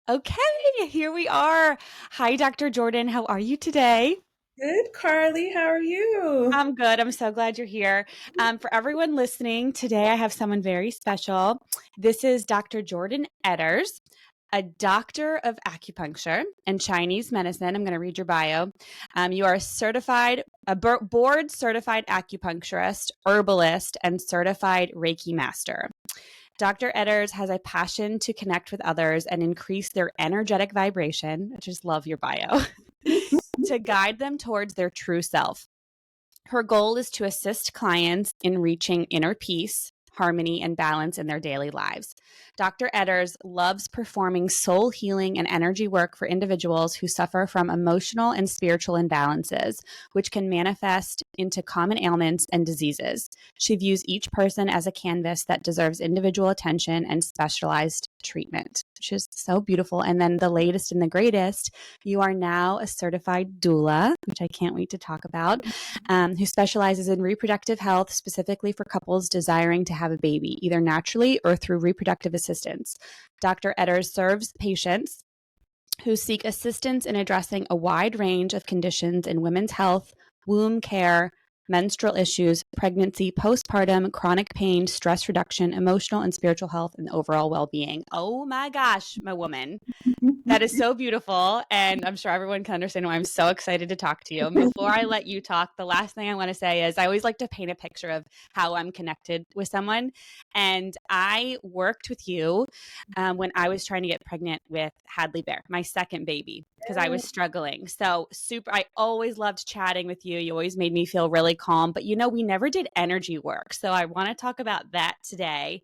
Okay, here we are. Hi, Dr. Jordan. How are you today? Good, Carly. How are you? I'm good. I'm so glad you're here. For everyone listening, today I have someone very special. This is Dr. Jordan Etters, a doctor of acupuncture and Chinese medicine. I'm going to read your bio. You are a board certified acupuncturist, herbalist, and certified Reiki master. Dr. Etters has a passion to connect with others and increase their energetic vibration. I just love your bio. To guide them towards their true self. Her goal is to assist clients in reaching inner peace, harmony, and balance in their daily lives. Dr. Etters loves performing soul healing and energy work for individuals who suffer from emotional and spiritual imbalances, which can manifest into common ailments and diseases. She views each person as a canvas that deserves individual attention and specialized treatment, which is so beautiful. And then the latest and the greatest, you are now a certified doula, which I can't wait to talk about, who specializes in reproductive health, specifically for couples desiring to have a baby, either naturally or through reproductive assistance. Dr. Etters serves patients who seek assistance in addressing a wide range of conditions in women's health, womb care, menstrual issues, pregnancy, postpartum, chronic pain, stress reduction, emotional and spiritual health, and overall well being. Oh my gosh, my woman. That is so beautiful. And I'm sure everyone can understand why I'm so excited to talk to you. And before I let you talk, the last thing I want to say is I always like to paint a picture of how I'm connected with someone. And I worked with you when I was trying to get pregnant with Hadley Bear, my second baby, because I was struggling. So I always loved chatting with you. You always made me feel really calm. But we never did energy work. So I want to talk about that today.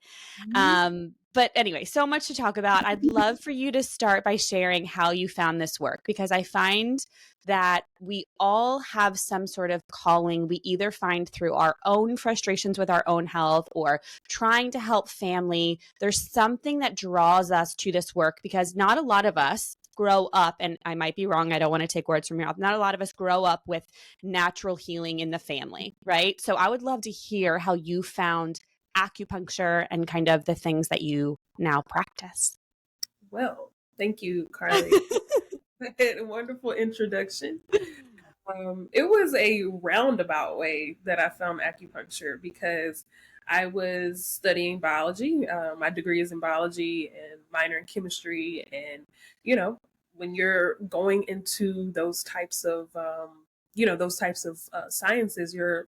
But anyway, so much to talk about. I'd love for you to start by sharing how you found this work, because I find that we all have some sort of calling we either find through our own frustrations with our own health or trying to help family. There's something that draws us to this work because not a lot of us grow up, and I might be wrong, I don't want to take words from your mouth, not a lot of us grow up with natural healing in the family, right? So I would love to hear how you found acupuncture and kind of the things that you now practice. Well, thank you, Carly. A wonderful introduction. It was a roundabout way that I found acupuncture because I was studying biology. My degree is in biology and minor in chemistry. And, when you're going into those types of sciences, you're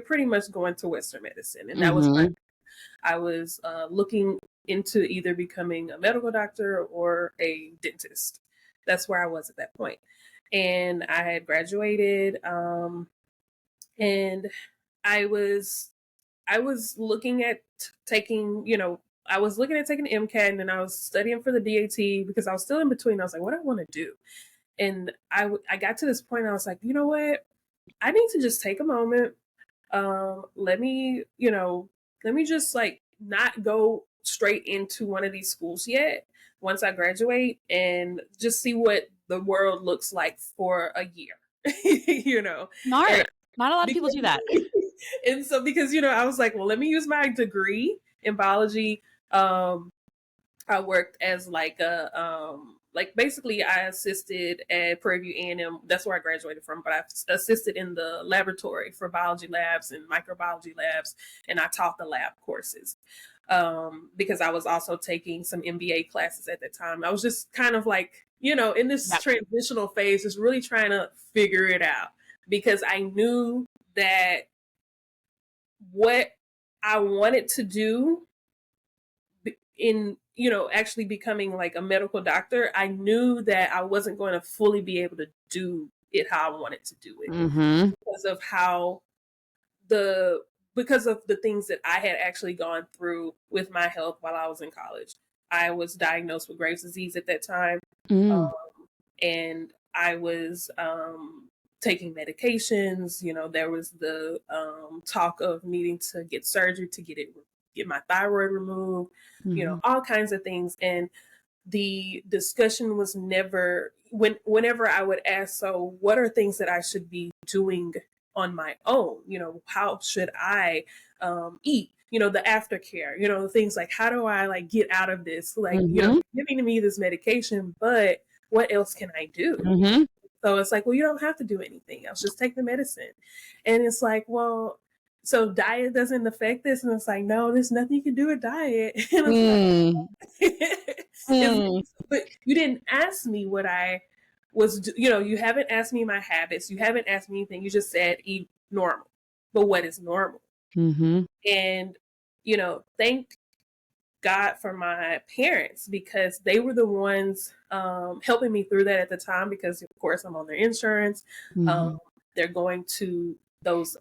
pretty much going to Western medicine. And that was Mm-hmm. I was looking into either becoming a medical doctor or a dentist. That's where I was at that point. And I had graduated, and I was I was looking at taking, I was looking at taking the MCAT, and then I was studying for the DAT because I was still in between. I was like, what do I want to do? And I got to this point. I was like, you know what? I need to just take a moment. Let me, let me just like not go straight into one of these schools yet once I graduate and just see what the world looks like for a year, you know, and Smart. Not a lot of people because, do that. and so because, I was like, well, let me use my degree in biology. I worked as like basically I assisted at Prairie View A&M. That's where I graduated from, but I assisted in the laboratory for biology labs and microbiology labs, and I taught the lab courses. Because I was also taking some MBA classes at that time. I was just kind of like, in this Yep. transitional phase, just really trying to figure it out because I knew that what I wanted to do in actually becoming like a medical doctor, I knew that I wasn't going to fully be able to do it how I wanted to do it Mm-hmm. because of how the because of the things that I had actually gone through with my health while I was in college. I was diagnosed with Graves' disease at that time, Mm. um, and I was taking medications. There was the talk of needing to get surgery to get my thyroid removed. Mm-hmm. All kinds of things, and the discussion was never whenever I would ask, so what are things that I should be doing on my own? How should I eat? the aftercare, things like, how do I like get out of this? Like, Mm-hmm. giving me this medication, but what else can I do? Mm-hmm. So it's like, well, you don't have to do anything else. Just take the medicine. And it's like, well, so diet doesn't affect this. And it's like, no, there's nothing you can do with diet. And I was like, but you didn't ask me what I was, you haven't asked me my habits. You haven't asked me anything. You just said eat normal. But what is normal? Mm-hmm. And, thank God for my parents, because they were the ones helping me through that at the time, because of course I'm on their insurance. Mm-hmm. They're going to those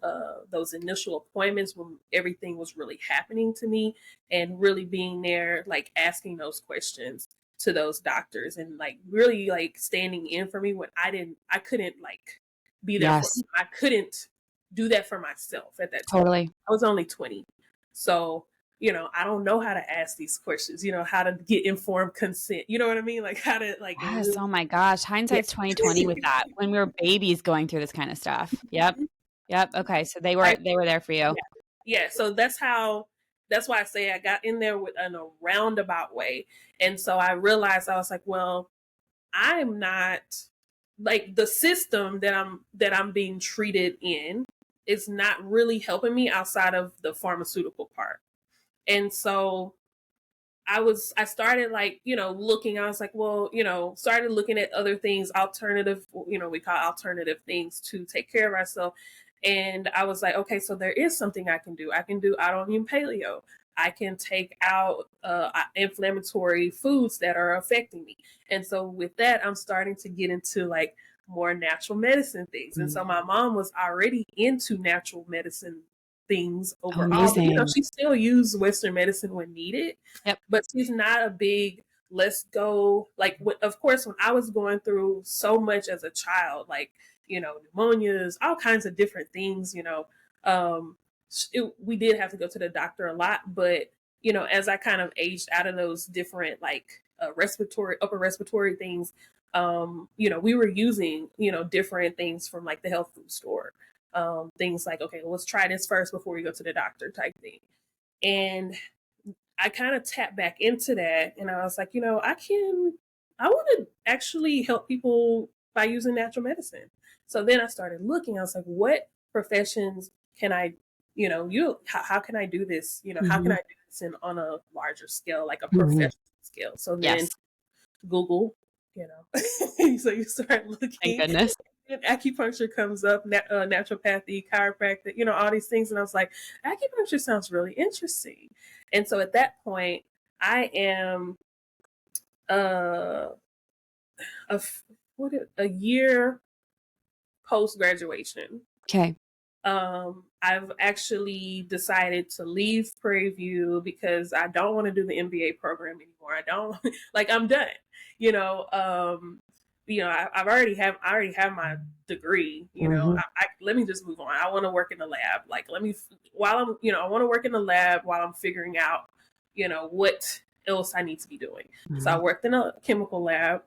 initial appointments when everything was really happening to me, and really being there, like asking those questions to those doctors, and like really like standing in for me when I couldn't like be there for Yes. me. I couldn't do that for myself at that time. Totally. I was only 20. So I don't know how to ask these questions, how to get informed consent. You know what I mean? Like how to like. Yes. Oh my gosh. Hindsight's 2020 with that. When we were babies going through this kind of stuff. Yep. Yep. Okay. So they were there for you. Yeah. So that's why I say I got in there in a roundabout way. And so I realized, I was like, well, I'm not like, the system that I'm being treated in is not really helping me outside of the pharmaceutical part. And so I started like, looking, I was like, well, started looking at other things, alternative, we call alternative things to take care of ourselves. And I was like, okay, so there is something I can do. I can do autoimmune paleo. I can take out inflammatory foods that are affecting me. And so with that, I'm starting to get into like more natural medicine things. And so my mom was already into natural medicine things overall. But, she still used Western medicine when needed. Yep. But she's not a big, let's go, like, of course, when I was going through so much as a child, like, pneumonias, all kinds of different things, we did have to go to the doctor a lot. But, as I kind of aged out of those different, like, upper respiratory things, we were using, different things from like the health food store. Things like, okay, well, let's try this first before we go to the doctor type thing. And I kind of tapped back into that, and I was like, I want to actually help people by using natural medicine. So then I started looking, I was like, what professions can I, how can I do this? How can I do this on a larger scale, like a professional scale? So then Google, so you start looking. Thank goodness. And acupuncture comes up, naturopathy, chiropractic, all these things. And I was like, acupuncture sounds really interesting. And so at that point, I am a year post-graduation. Okay. I've actually decided to leave Prairie View because I don't want to do the MBA program anymore. I don't like, I'm done, I already have my degree, let me just move on. I want to work in the lab. Like, I want to work in the lab while I'm figuring out, what else I need to be doing. Mm-hmm. So I worked in a chemical lab,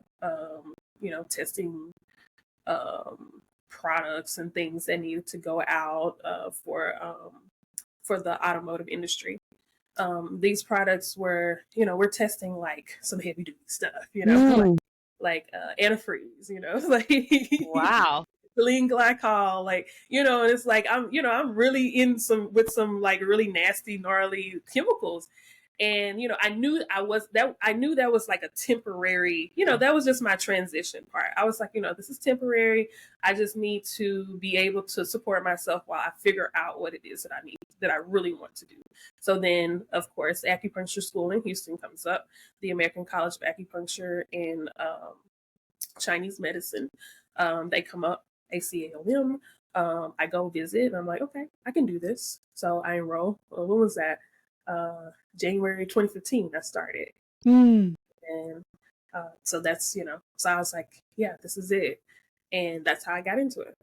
testing, products and things that needed to go out, for the automotive industry. These products were, we're testing like some heavy duty stuff, like antifreeze, like wow, ethylene glycol, like, and it's like I'm really in with some like really nasty, gnarly chemicals. And I knew that was like a temporary, that was just my transition part. I was like, this is temporary. I just need to be able to support myself while I figure out what it is that I really want to do. So then, of course, acupuncture school in Houston comes up, the American College of Acupuncture and Chinese medicine. They come up, ACAOM. I go visit, and I'm like, okay, I can do this. So I enroll. Well, when was that? January 2015, I started. And so that's, so I was like, yeah, this is it. And that's how I got into it.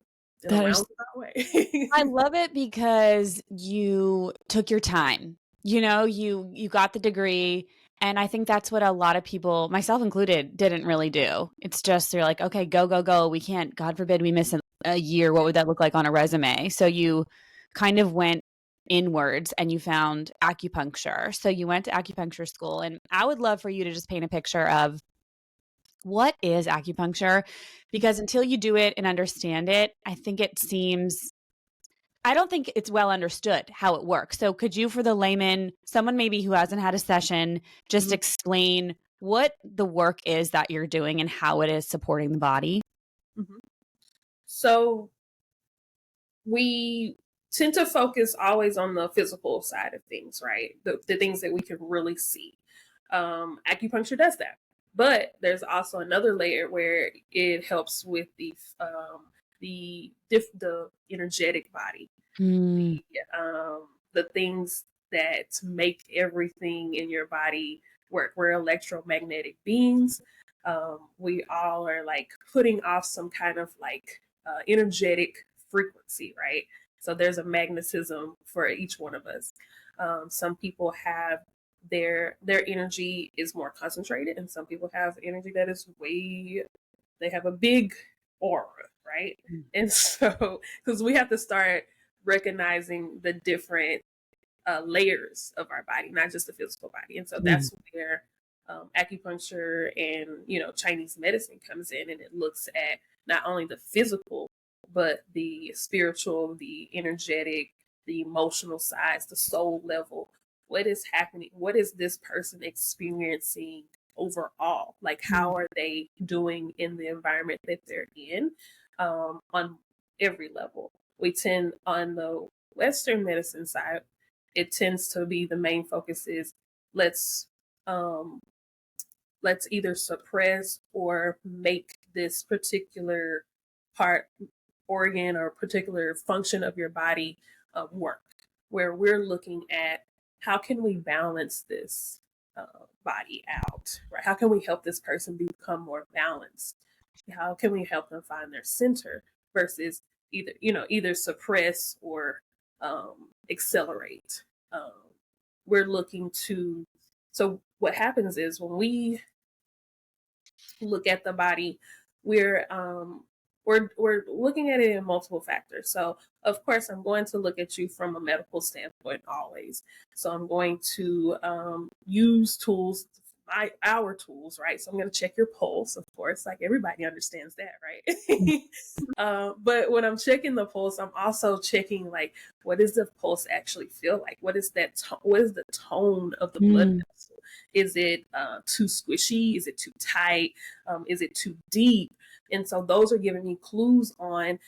In a roundabout way. I love it because you took your time. You got the degree. And I think that's what a lot of people, myself included, didn't really do. It's just, they're like, okay, go. We can't, God forbid we miss a year. What would that look like on a resume? So you kind of went inwards and you found acupuncture. So you went to acupuncture school, and I would love for you to just paint a picture of what is acupuncture, because until you do it and understand it, I don't think it's well understood how it works. So could you, for the layman, someone maybe who hasn't had a session, just explain what the work is that you're doing and how it is supporting the body? Mm-hmm. So we tend to focus always on the physical side of things, right? The things that we can really see. Acupuncture does that. But there's also another layer where it helps with the energetic body, Mm. the things that make everything in your body work. We're electromagnetic beings. We all are like putting off some kind of like energetic frequency, right? So there's a magnetism for each one of us. Some people have their energy is more concentrated, and some people have energy that is they have a big aura, right? And so because we have to start recognizing the different layers of our body, not just the physical body. And so that's where acupuncture and Chinese medicine comes in, and it looks at not only the physical but the spiritual, the energetic, the emotional sides, the soul level. What is happening? What is this person experiencing overall? Like, how are they doing in the environment that they're in, on every level? We tend, on the Western medicine side, it tends to be the main focus is let's um, let's either suppress or make this particular part, organ, or particular function of your body work, where we're looking at how can we balance this body out, right? How can we help this person become more balanced? How can we help them find their center versus either suppress or accelerate? We're looking to, so what happens is when we look at the body, we're looking at it in multiple factors. So of course I'm going to look at you from a medical standpoint always. So I'm going to use tools, our tools, right? So I'm going to check your pulse, of course, like everybody understands that, right? But when I'm checking the pulse, I'm also checking like, what does the pulse actually feel like? What is what is the tone of the blood vessel? Is it too squishy? Is it too tight? Is it too deep? And so those are giving me clues on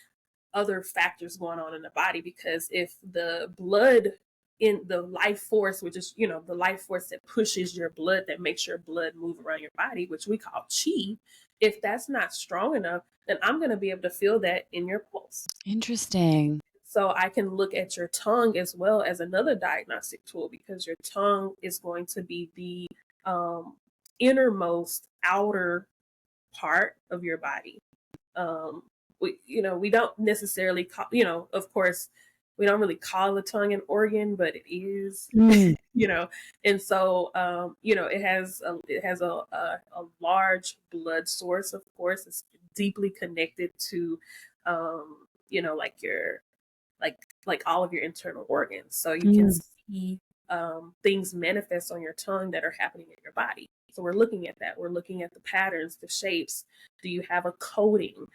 other factors going on in the body, because if the blood in the life force, which is, the life force that pushes your blood, that makes your blood move around your body, which we call chi, if that's not strong enough, then I'm going to be able to feel that in your pulse. Interesting. So I can look at your tongue as well as another diagnostic tool, because your tongue is going to be the innermost outer part of your body. We don't necessarily call, of course, we don't really call the tongue an organ, but it is, and so, it has a large blood source. Of course, it's deeply connected to, like like all of your internal organs. So you can see things manifest on your tongue that are happening in your body. So we're looking at that. We're looking at the patterns, the shapes. Do you have a coating?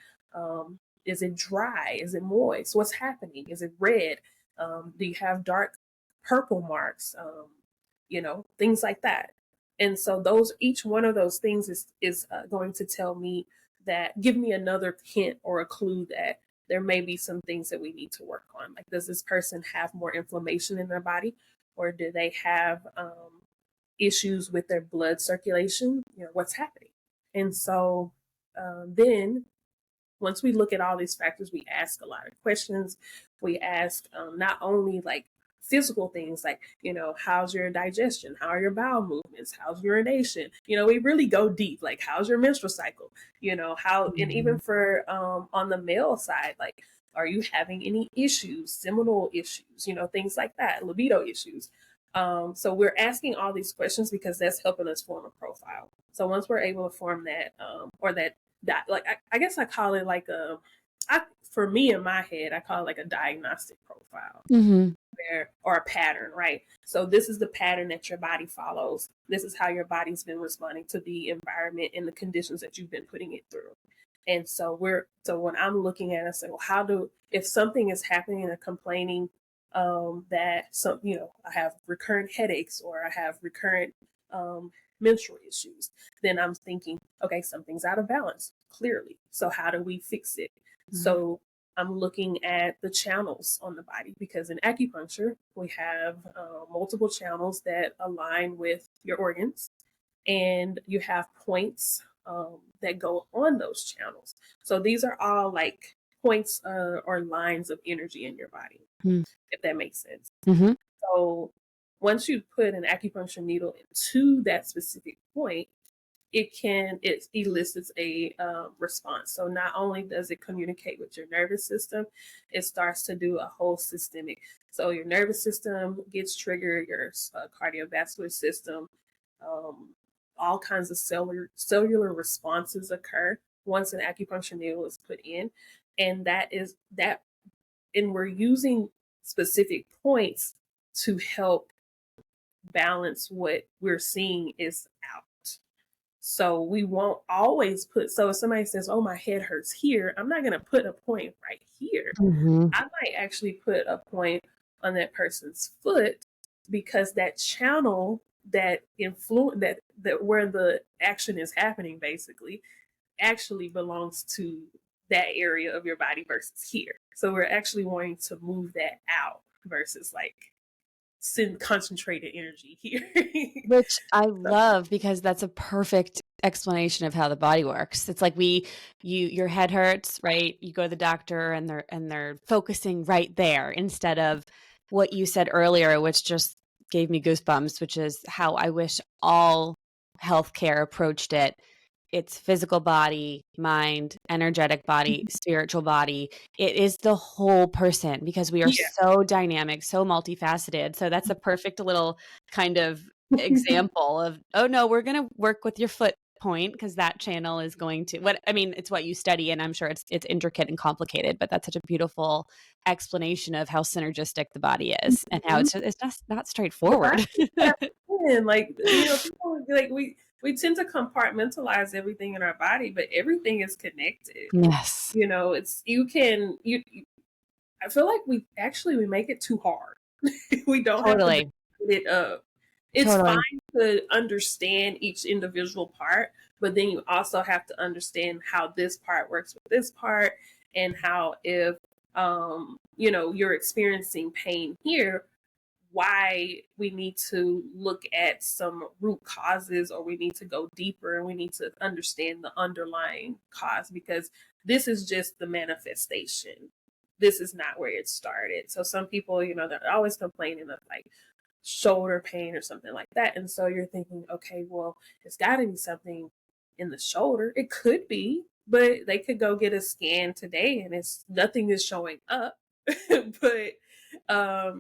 Is it dry? Is it moist? What's happening? Is it red? Do you have dark purple marks? Things like that. And so each one of those things is going to tell me give me another hint or a clue that there may be some things that we need to work on. Like, does this person have more inflammation in their body, or do they have issues with their blood circulation? What's happening? And so then once we look at all these factors, we ask a lot of questions. We ask not only like physical things like, how's your digestion? How are your bowel movements? How's urination? We really go deep, like, how's your menstrual cycle? And even for on the male side, like, are you having any issues, seminal issues, things like that, libido issues? So we're asking all these questions because that's helping us form a profile. So once we're able to form that, or that like, I guess I call it like for me in my head, I call it like a diagnostic profile. or a pattern, right? So this is the pattern that your body follows. This is how your body's been responding to the environment and the conditions that you've been putting it through. And so when I'm looking at it, I say, well, if something is happening and complaining that I have recurrent headaches or I have recurrent menstrual issues, then I'm thinking, okay, something's out of balance, clearly. So how do we fix it? Mm-hmm. So I'm looking at the channels on the body, because in acupuncture, we have multiple channels that align with your organs, and you have points that go on those channels. So these are all like points or lines of energy in your body, if that makes sense. Mm-hmm. So once you put an acupuncture needle into that specific point, it elicits a response. So not only does it communicate with your nervous system, it starts to do a whole systemic. So your nervous system gets triggered, your cardiovascular system, all kinds of cellular responses occur once an acupuncture needle is put in. And and we're using specific points to help balance what we're seeing is out. So we won't always so if somebody says, oh, my head hurts here, I'm not going to put a point right here. Mm-hmm. I might actually put a point on that person's foot, because that channel that where the action is happening basically actually belongs to that area of your body versus here. So we're actually wanting to move that out versus like send concentrated energy here. Which I love, because that's a perfect explanation of how the body works. It's like your head hurts, right? You go to the doctor and they're focusing right there, instead of what you said earlier, which just gave me goosebumps, which is how I wish all healthcare approached it. It's physical body, mind, energetic body, spiritual body. It is the whole person, because we are so dynamic, so multifaceted. So that's a perfect little kind of example of, oh no, we're going to work with your foot point, because that channel is going to it's what you study, and I'm sure it's intricate and complicated, but that's such a beautiful explanation of how synergistic the body is, and how it's just not straightforward. Like, people, like we tend to compartmentalize everything in our body, but everything is connected. Yes. I feel like we make it too hard. We don't have to build it up. It's fine to understand each individual part, but then you also have to understand how this part works with this part, and how if you're experiencing pain here, why we need to look at some root causes, or we need to go deeper and we need to understand the underlying cause, because this is just the manifestation. This is not where it started. So some people, they're always complaining of like shoulder pain or something like that. And so you're thinking, okay, well, it's got to be something in the shoulder. It could be, but they could go get a scan today and nothing is showing up. But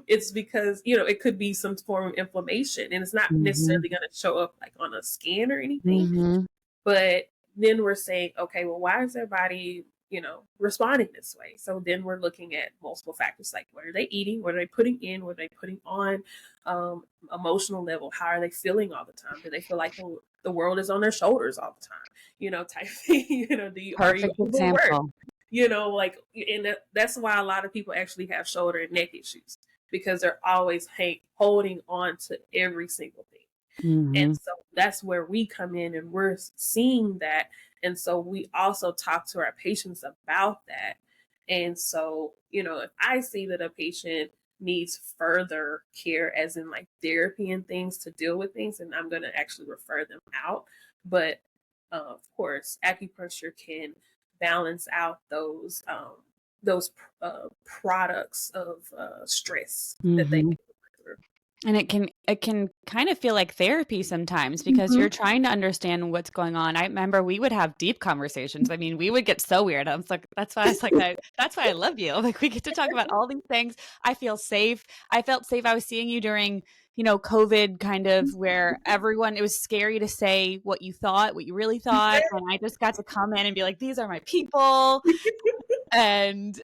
it's because, it could be some form of inflammation, and it's not necessarily going to show up like on a scan or anything. But then we're saying, okay, well, why is their body, responding this way? So then we're looking at multiple factors, like what are they eating? What are they putting in? What are they putting on? Emotional level. How are they feeling all the time? Do they feel like the world is on their shoulders all the time? Type thing, are you overworked? And that's why a lot of people actually have shoulder and neck issues, because they're always holding on to every single thing. And so that's where we come in, and we're seeing that. And so we also talk to our patients about that. And so, if I see that a patient needs further care, as in like therapy and things to deal with things, and I'm going to actually refer them out. But of course, acupuncture can balance out those products of stress that they go through. And it can kind of feel like therapy sometimes, because you're trying to understand what's going on. I remember we would have deep conversations. I mean, we would get so weird. I was like, that's why that's why I love you. Like, we get to talk about all these things. I feel safe. I felt safe. I was seeing you during, COVID, kind of, where it was scary to say what you really thought. And I just got to come in and be like, these are my people. And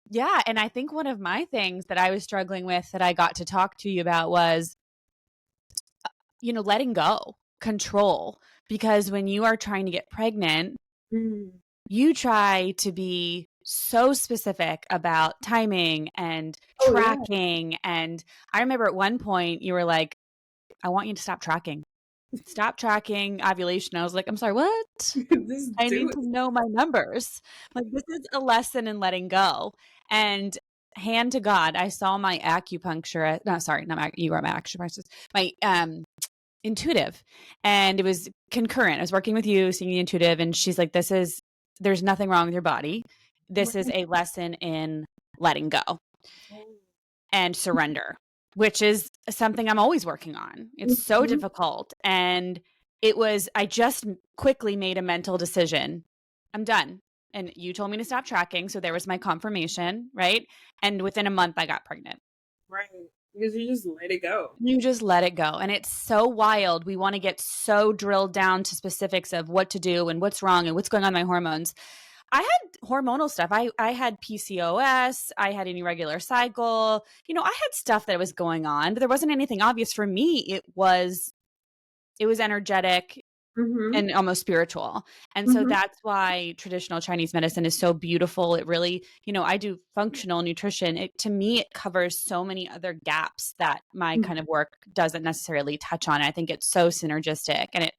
Yeah. And I think one of my things that I was struggling with that I got to talk to you about was, letting go, control. Because when you are trying to get pregnant, Mm. you try to be so specific about timing and Oh yeah. tracking. And I remember at one point you were like, I want you to stop tracking. Stop tracking ovulation. I was like, I'm sorry, what? Just I do need it. to know my numbers. Like, this is a lesson in letting go. And hand to God, I saw my acupuncture. No, sorry, not you were my acupuncturist. My intuitive, and it was concurrent. I was working with you, seeing the intuitive, and she's like, there's nothing wrong with your body. This is Right. a lesson in letting go Oh. and surrender, which is something I'm always working on. It's so Mhm. difficult. And I just quickly made a mental decision. I'm done. And you told me to stop tracking. So there was my confirmation, right? And within a month, I got pregnant. Right. Because you just let it go. You just let it go. And it's so wild. We want to get so drilled down to specifics of what to do and what's wrong and what's going on with my hormones. I had hormonal stuff. I had PCOS. I had an irregular cycle. I had stuff that was going on, but there wasn't anything obvious for me. It was energetic Mm-hmm. and almost spiritual. And so Mm-hmm. that's why traditional Chinese medicine is so beautiful. It really, I do functional nutrition. To me, it covers so many other gaps that my kind of work doesn't necessarily touch on. I think it's so synergistic, and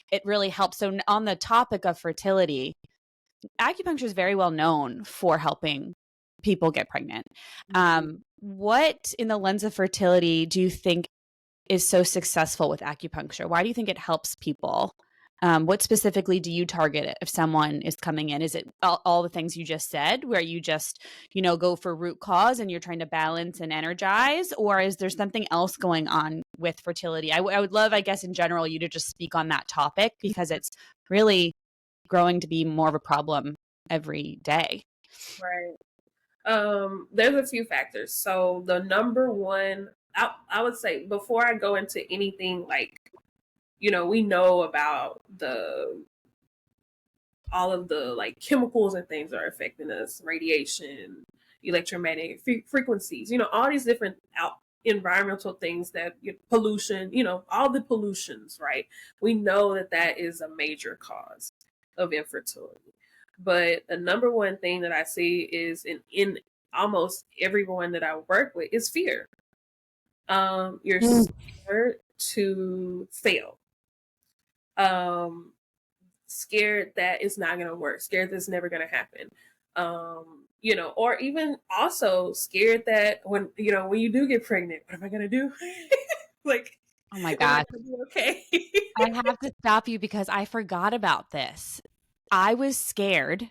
it really helps. So on the topic of fertility, acupuncture is very well known for helping people get pregnant. What, in the lens of fertility, do you think is so successful with acupuncture? Why do you think it helps people? What specifically do you target if someone is coming in? Is it all the things you just said, where you just, go for root cause and you're trying to balance and energize? Or is there something else going on with fertility? I would love, I guess, in general, you to just speak on that topic, because it's really growing to be more of a problem every day. Right. There's a few factors. So the number one, I would say, before I go into anything, like, we know about all of the like chemicals and things that are affecting us, radiation, electromagnetic frequencies, all these different environmental things that pollution, all the pollutions, right? We know that that is a major cause of infertility. But the number one thing that I see is in almost everyone that I work with is fear. You're scared to fail. Um, Scared that it's not going to work, scared that it's never going to happen. Or even also scared that when you do get pregnant, what am I going to do? Like, Oh my am I gosh. going to be okay? I have to stop you because I forgot about this. I was scared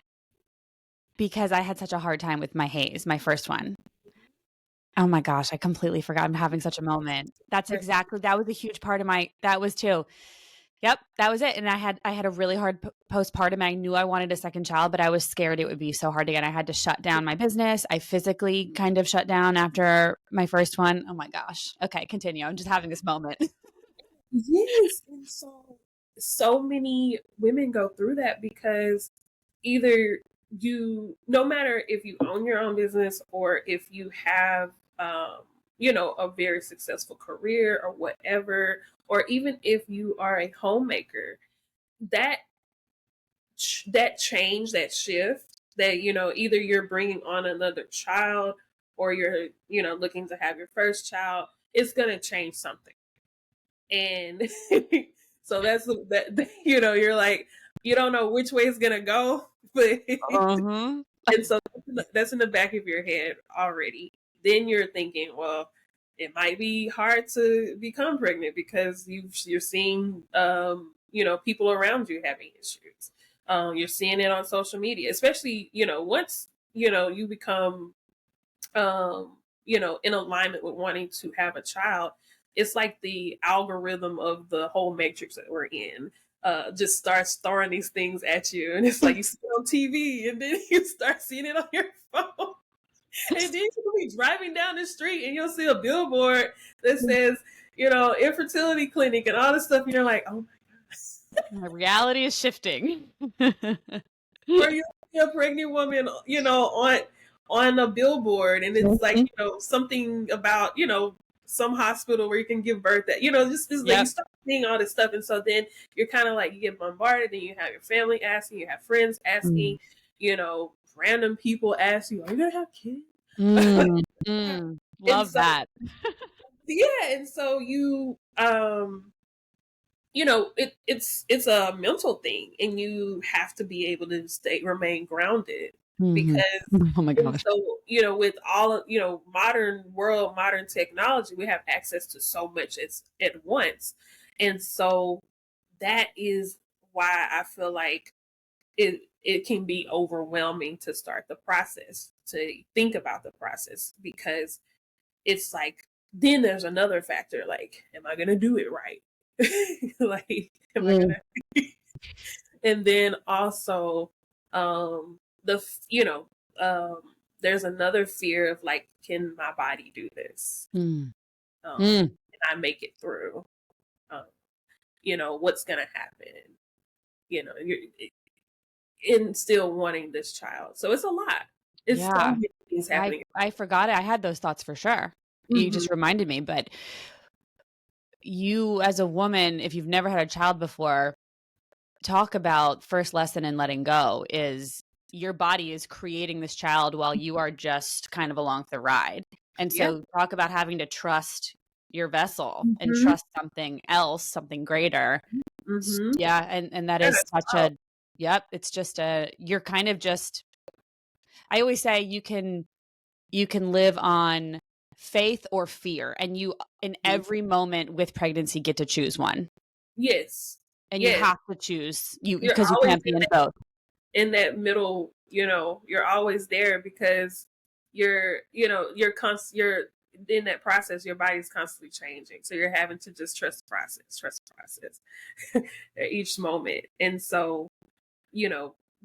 because I had such a hard time with my haze, my first one. Oh my gosh, I completely forgot. I'm having such a moment. That was a huge part of that was too. Yep, that was it. And I had a really hard postpartum. I knew I wanted a second child, but I was scared it would be so hard to get. I had to shut down my business. I physically kind of shut down after my first one. Oh my gosh. Okay, continue. I'm just having this moment. Yes, and so many women go through that because either no matter if you own your own business or if you have a very successful career or whatever, or even if you are a homemaker, that that change, that shift, that either you're bringing on another child or you're looking to have your first child, it's going to change something. And so you're like, you don't know which way it's gonna go, but Uh-huh. and so that's in the back of your head already. Then you're thinking, well, it might be hard to become pregnant because you're seeing people around you having issues. You're seeing it on social media, especially once you become in alignment with wanting to have a child. It's like the algorithm of the whole matrix that we're in just starts throwing these things at you. And it's like you see it on TV and then you start seeing it on your phone. And then you'll be driving down the street and you'll see a billboard that says, infertility clinic and all this stuff. And you're like, oh my My reality is shifting. God. Or you see a pregnant woman, on a billboard, and it's like, something about, some hospital where you can give birth at, just like you start seeing all this stuff. And so then you're kind of like, you get bombarded, and you have your family asking, you have friends asking, random people ask you, are you going to have kids? Love that. Yeah. And so it's a mental thing, and you have to be able to remain grounded, because oh my gosh. so with all of modern technology, we have access to so much at once. And so that is why I feel like it can be overwhelming to start the process, to think about the process, because it's like, then there's another factor, like, am I gonna do it right? Like, am I gonna and then also the there's another fear of like, can my body do this? Can I make it through? What's gonna happen? You're in still wanting this child, so it's a lot. It's so many things happening. I forgot it. I had those thoughts for sure. You just reminded me. But you, as a woman, if you've never had a child before, talk about first lesson in letting go is your body is creating this child while you are just kind of along the ride. And so talk about having to trust your vessel and trust something else, something greater. Yeah. And that is such a, it's just you're kind of just, I always say you can live on faith or fear, and you in every moment with pregnancy get to choose one. Yes. And you have to choose because you can't be in both. In that middle, you're always there, because you're in that process, your body's constantly changing. So you're having to just trust the process at each moment. And so,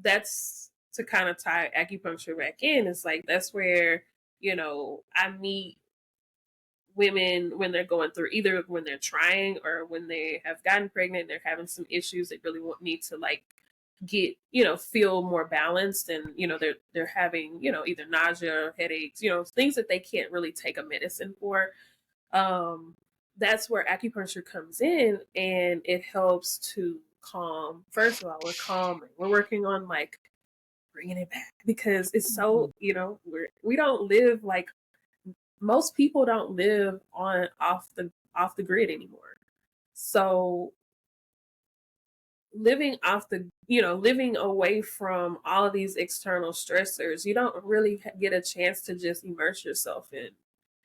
that's to kind of tie acupuncture back in. It's like, that's where, I meet women when they're going through, either when they're trying or when they have gotten pregnant, they're having some issues, they really need to like get, feel more balanced, and they're having, either nausea or headaches, things that they can't really take a medicine for. That's where acupuncture comes in, and it helps to calm. First of all, we're calming, we're working on like bringing it back, because it's so, we don't live like, most people don't live off the grid anymore. So living living away from all of these external stressors, you don't really get a chance to just immerse yourself in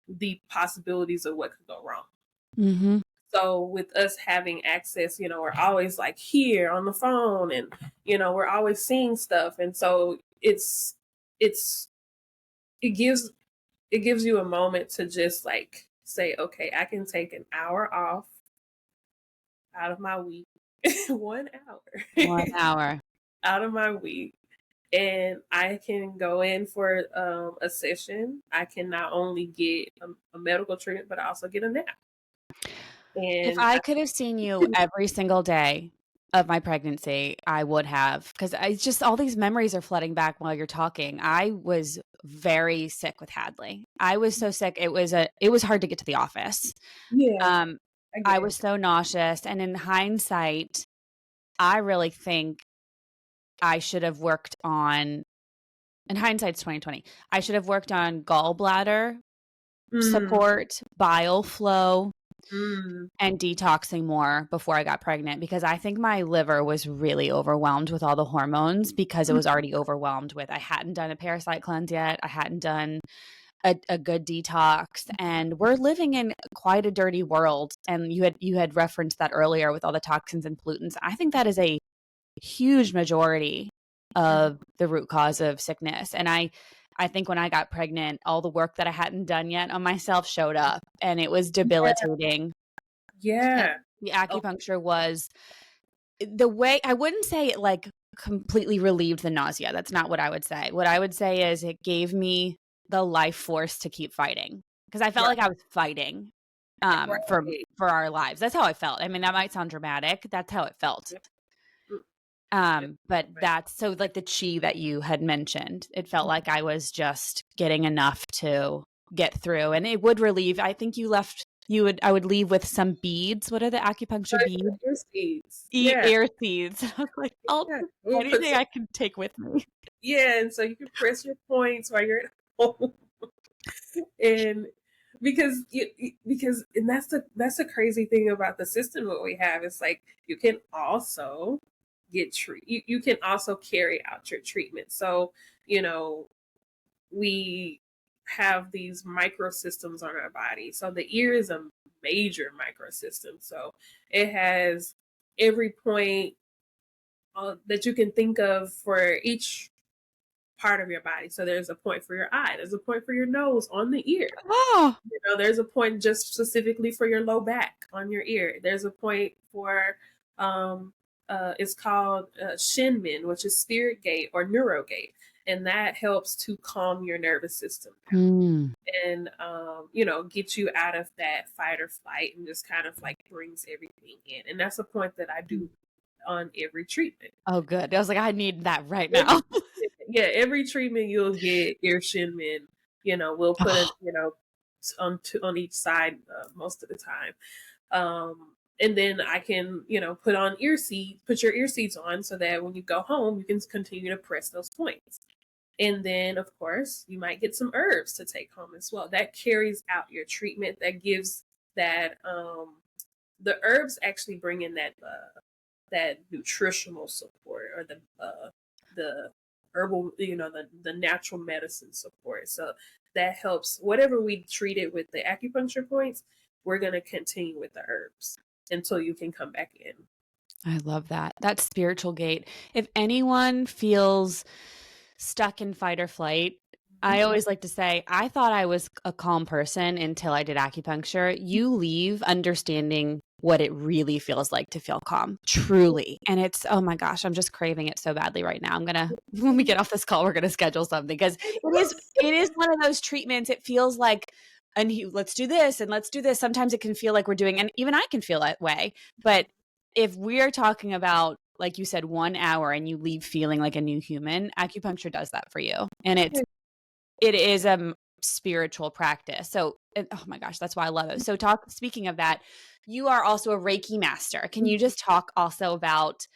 the possibilities of what could go wrong. So with us having access, we're always like here on the phone, and we're always seeing stuff, and so it gives you a moment to just like say, okay, I can take an hour off out of my week. 1 hour. 1 hour out of my week, and I can go in for a session. I can not only get a medical treatment, but I also get a nap. And if I could have seen you every single day of my pregnancy, I would have, because I just, all these memories are flooding back while you're talking. I was very sick with Hadley. I was so sick. It was hard to get to the office. Yeah. I was so nauseous. And in hindsight, I really think I should have worked on, in hindsight's 2020, I should have worked on gallbladder support, bile flow, and detoxing more before I got pregnant, because I think my liver was really overwhelmed with all the hormones, because it was already overwhelmed with, I hadn't done a parasite cleanse yet. I hadn't done a good detox, and we're living in quite a dirty world. And you had referenced that earlier with all the toxins and pollutants. I think that is a huge majority of the root cause of sickness. And I think when I got pregnant, all the work that I hadn't done yet on myself showed up, and it was debilitating. Yeah. The acupuncture was the way, I wouldn't say it like completely relieved the nausea. That's not what I would say. What I would say is it gave me the life force to keep fighting, because I felt like I was fighting for our lives. That's how I felt. I mean, that might sound dramatic. That's how it felt. But that's so like the chi that you had mentioned, it felt like I was just getting enough to get through, and it would relieve. I think I would leave with some beads. What are the acupuncture beads? Ear seeds. Yeah. Ear seeds. I was like, Yeah. We'll put anything some, I can take with me. yeah, and so you can press your points while you're at home. And because and that's the crazy thing about the system that we have. It's like you can also you can also carry out your treatment. So, you know, we have these microsystems on our body. So the ear is a major microsystem. So it has every point that you can think of for each part of your body. So there's a point for your eye, there's a point for your nose on the ear. Oh, You know, there's a point just specifically for your low back on your ear. There's a point for it's called Shinmin, which is spirit gate or neuro gate, and that helps to calm your nervous system mm. and you know, get you out of that fight or flight and just kind of like brings everything in. And that's a point that I do on every treatment. Oh, good. I was like, I need that right Every, now. yeah, every treatment you'll get ear Shinmin. You know, we'll put it, you know, on each side most of the time. And then I can, you know, put your ear seeds on so that when you go home, you can continue to press those points. And then, of course, you might get some herbs to take home as well. That carries out your treatment. That gives that the herbs actually bring in that nutritional support or the herbal, you know, the natural medicine support. So that helps whatever we treated with the acupuncture points, we're going to continue with the herbs until you can come back in. I love that. That spiritual gate. If anyone feels stuck in fight or flight, I always like to say, I thought I was a calm person until I did acupuncture. You leave understanding what it really feels like to feel calm, truly. And it's, oh my gosh, I'm just craving it so badly right now. When we get off this call, we're going to schedule something because it is one of those treatments. It feels like, let's do this and let's do this. Sometimes it can feel like we're doing, and even I can feel that way. But if we're talking about, like you said, 1 hour and you leave feeling like a new human, acupuncture does that for you. And it is a spiritual practice. So, oh my gosh, that's why I love it. So speaking of that, you are also a Reiki master. Can you just talk also about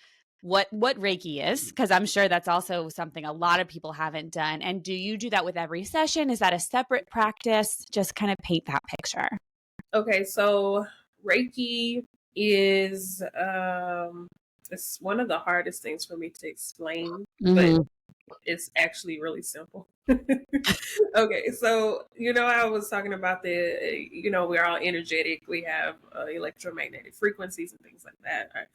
what Reiki is? Because I'm sure that's also something a lot of people haven't done. And do you do that with every session? Is that a separate practice? Just kind of paint that picture. Okay, so Reiki is it's one of the hardest things for me to explain, but it's actually really simple. Okay, so you know, I was talking about you know, we're all energetic. We have electromagnetic frequencies and things like that. Right?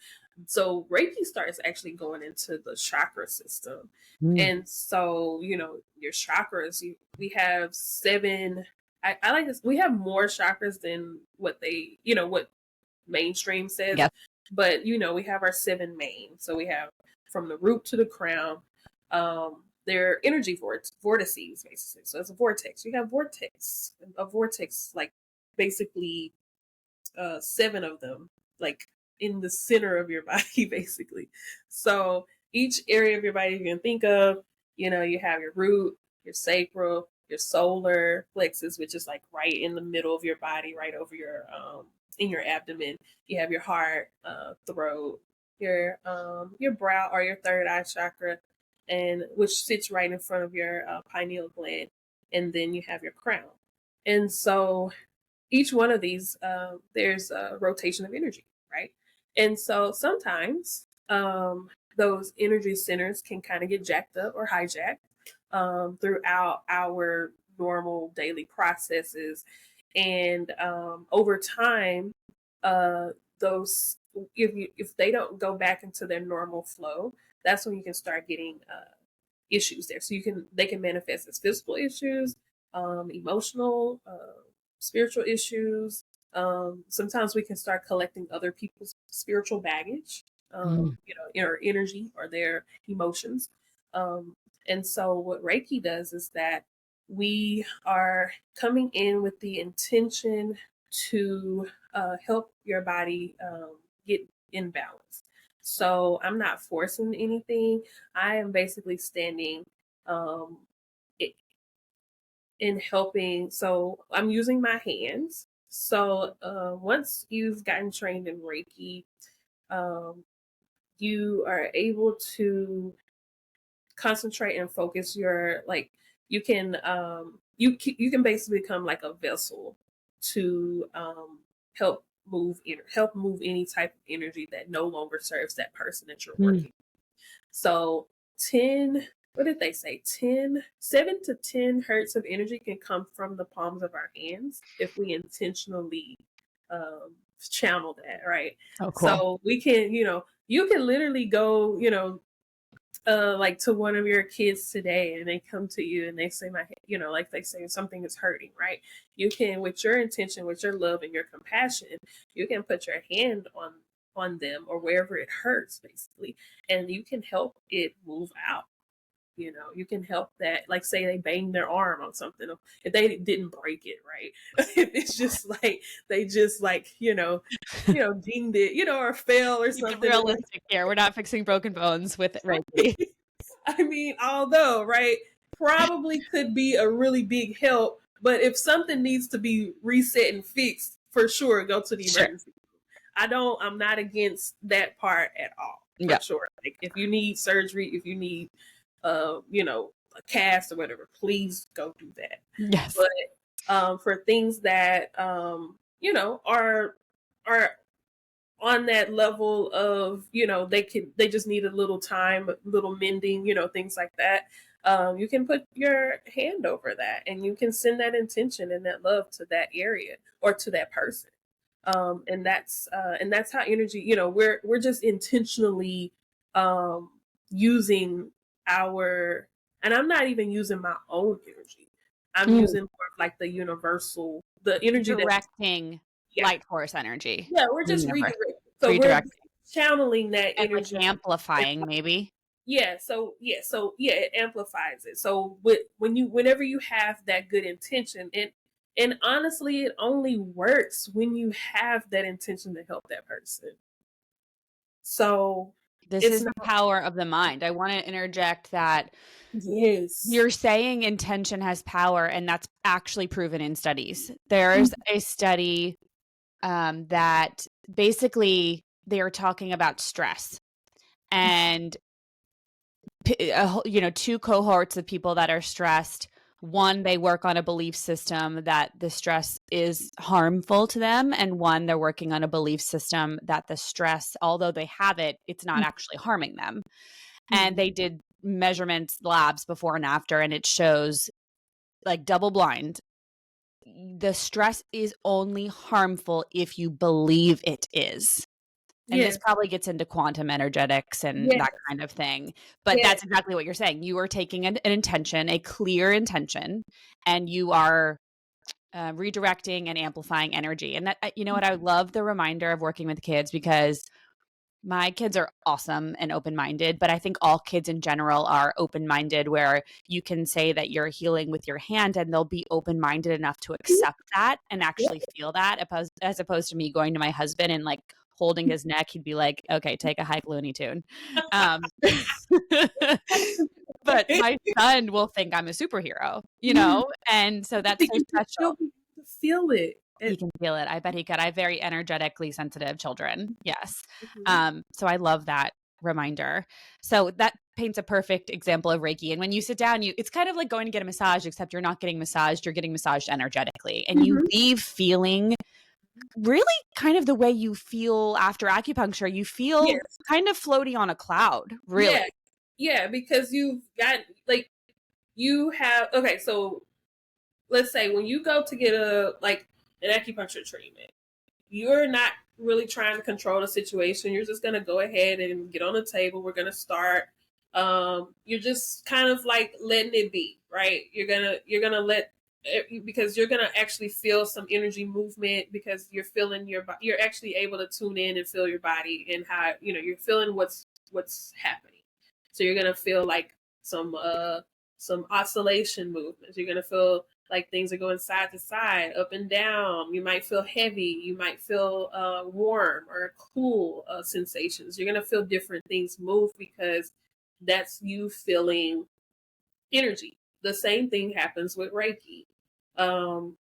So Reiki starts actually going into the chakra system, and so you know, your chakras. We have seven. I like this. We have more chakras than what what mainstream says, Yep. but you know, we have our seven main. So we have from the root to the crown. They're energy vortices, basically. So it's a vortex. You have a vortex, like basically seven of them, like in the center of your body, basically. So each area of your body you can think of, you know, you have your root, your sacral, your solar plexus, which is like right in the middle of your body, right over your in your abdomen. You have your heart, throat, your brow or your third eye chakra, and which sits right in front of your pineal gland, and then you have your crown. And so each one of these, there's a rotation of energy, right? And so sometimes those energy centers can kind of get jacked up or hijacked throughout our normal daily processes. And over time, those if they don't go back into their normal flow, that's when you can start getting issues there. So they can manifest as physical issues, emotional, spiritual issues. Sometimes we can start collecting other people's spiritual baggage, you know, or energy or their emotions. And so what Reiki does is that we are coming in with the intention to help your body get in balance. So I'm not forcing anything. I am basically standing um, i- in helping. So I'm using my hands. So once you've gotten trained in Reiki, um, you are able to concentrate and focus your like you can you can basically become like a vessel to help move any type of energy that no longer serves that person that you're Mm. working. So 10, what did they say? 7 to 10 hertz of energy can come from the palms of our hands if we intentionally channel that, right? Oh, cool. So we can, you can literally go, like to one of your kids today and they come to you and they say like they say something is hurting, right? You can, with your intention, with your love and your compassion, you can put your hand on them or wherever it hurts basically, and you can help it move out. You can help that, like say they banged their arm on something, if they didn't break it, right? If it's just like they just like dinged it, or fell or Keep it something, and realistic here. We're not fixing broken bones with Reiki. I mean, although, right, probably could be a really big help, but if something needs to be reset and fixed, for sure, go to the Sure. emergency room. I'm not against that part at all, for Yeah. sure. Like if you need surgery, if you need, a cast or whatever, please go do that. Yes. But for things that, are on that level of they just need a little time, a little mending, things like that. You can put your hand over that and you can send that intention and that love to that area or to that person. And that's how energy, we're just intentionally um using our, and I'm not even using my own energy. I'm Mm. using more of like the universal, the energy that, Directing yeah, light force energy. yeah, we're In the just universe. redirecting. So we're Redirecting. channeling that And like energy. amplifying, maybe. Yeah, it amplifies it. So whenever you have that good intention, and honestly, it only works when you have that intention to help that person. So This it's is the not. power of the mind. I want to interject that Yes. you're saying intention has power, and that's actually proven in studies. There's a study that basically they are talking about stress, and two cohorts of people that are stressed. One, they work on a belief system that the stress is harmful to them, and one, they're working on a belief system that the stress, although they have it, it's not actually harming them. And they did measurements, labs before and after, and it shows, like, double blind, the stress is only harmful if you believe it is. And this Yes. probably gets into quantum energetics and Yes. that kind of thing. But Yes. that's exactly what you're saying. You are taking an intention, a clear intention, and you are redirecting and amplifying energy. And that, you know what, I love the reminder of working with kids, because my kids are awesome and open-minded, but I think all kids in general are open-minded, where you can say that you're healing with your hand and they'll be open-minded enough to accept that and actually feel that, as opposed to me going to my husband and like holding his neck. He'd be like, okay, take a hike, Looney Tune. Um, but my son will think I'm a superhero, and so that's so You can special. feel it. He can feel it. I bet he could. I have very energetically sensitive children. Yes. Mhm. So I love that reminder. So that paints a perfect example of Reiki. And when you sit down, it's kind of like going to get a massage, except you're not getting massaged, you're getting massaged energetically. And you leave feeling really kind of the way you feel after acupuncture. You feel Yes. kind of floaty on a cloud, really. Yeah. Yeah, because you've got like you have okay, so let's say when you go to get an acupuncture treatment, you're not really trying to control the situation. You're just gonna go ahead and get on the table. We're gonna start. You're just kind of like letting it be, right? You're gonna let, because you're gonna actually feel some energy movement, because you're feeling you're actually able to tune in and feel your body and how you're feeling what's happening. So you're gonna feel like some oscillation movements. You're gonna feel like things are going side to side, up and down. You might feel heavy. You might feel warm or cool sensations. You're going to feel different things move because that's you feeling energy. The same thing happens with Reiki. Um,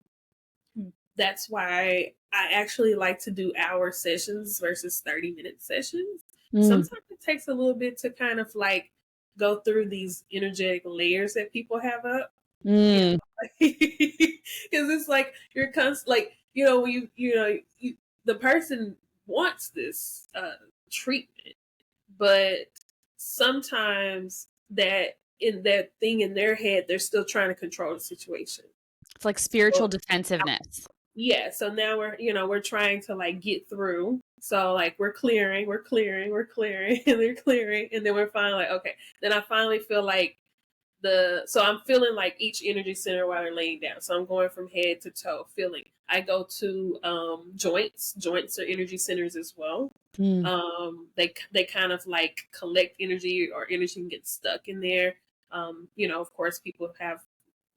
that's why I actually like to do hour sessions versus 30-minute sessions. Sometimes it takes a little bit to kind of like go through these energetic layers that people have up. You know, because it's like you're like, you know, the person wants this treatment, but sometimes that in that thing in their head, they're still trying to control the situation. It's like spiritual So, defensiveness. yeah. So now we're trying to like get through. So like we're clearing, and they're clearing, and then we're finally like, okay. Then I finally feel like so I'm feeling like each energy center while they're laying down. So I'm going from head to toe, feeling. I go to joints. Joints are energy centers as well. They kind of like collect energy, or energy can get stuck in there. Of course,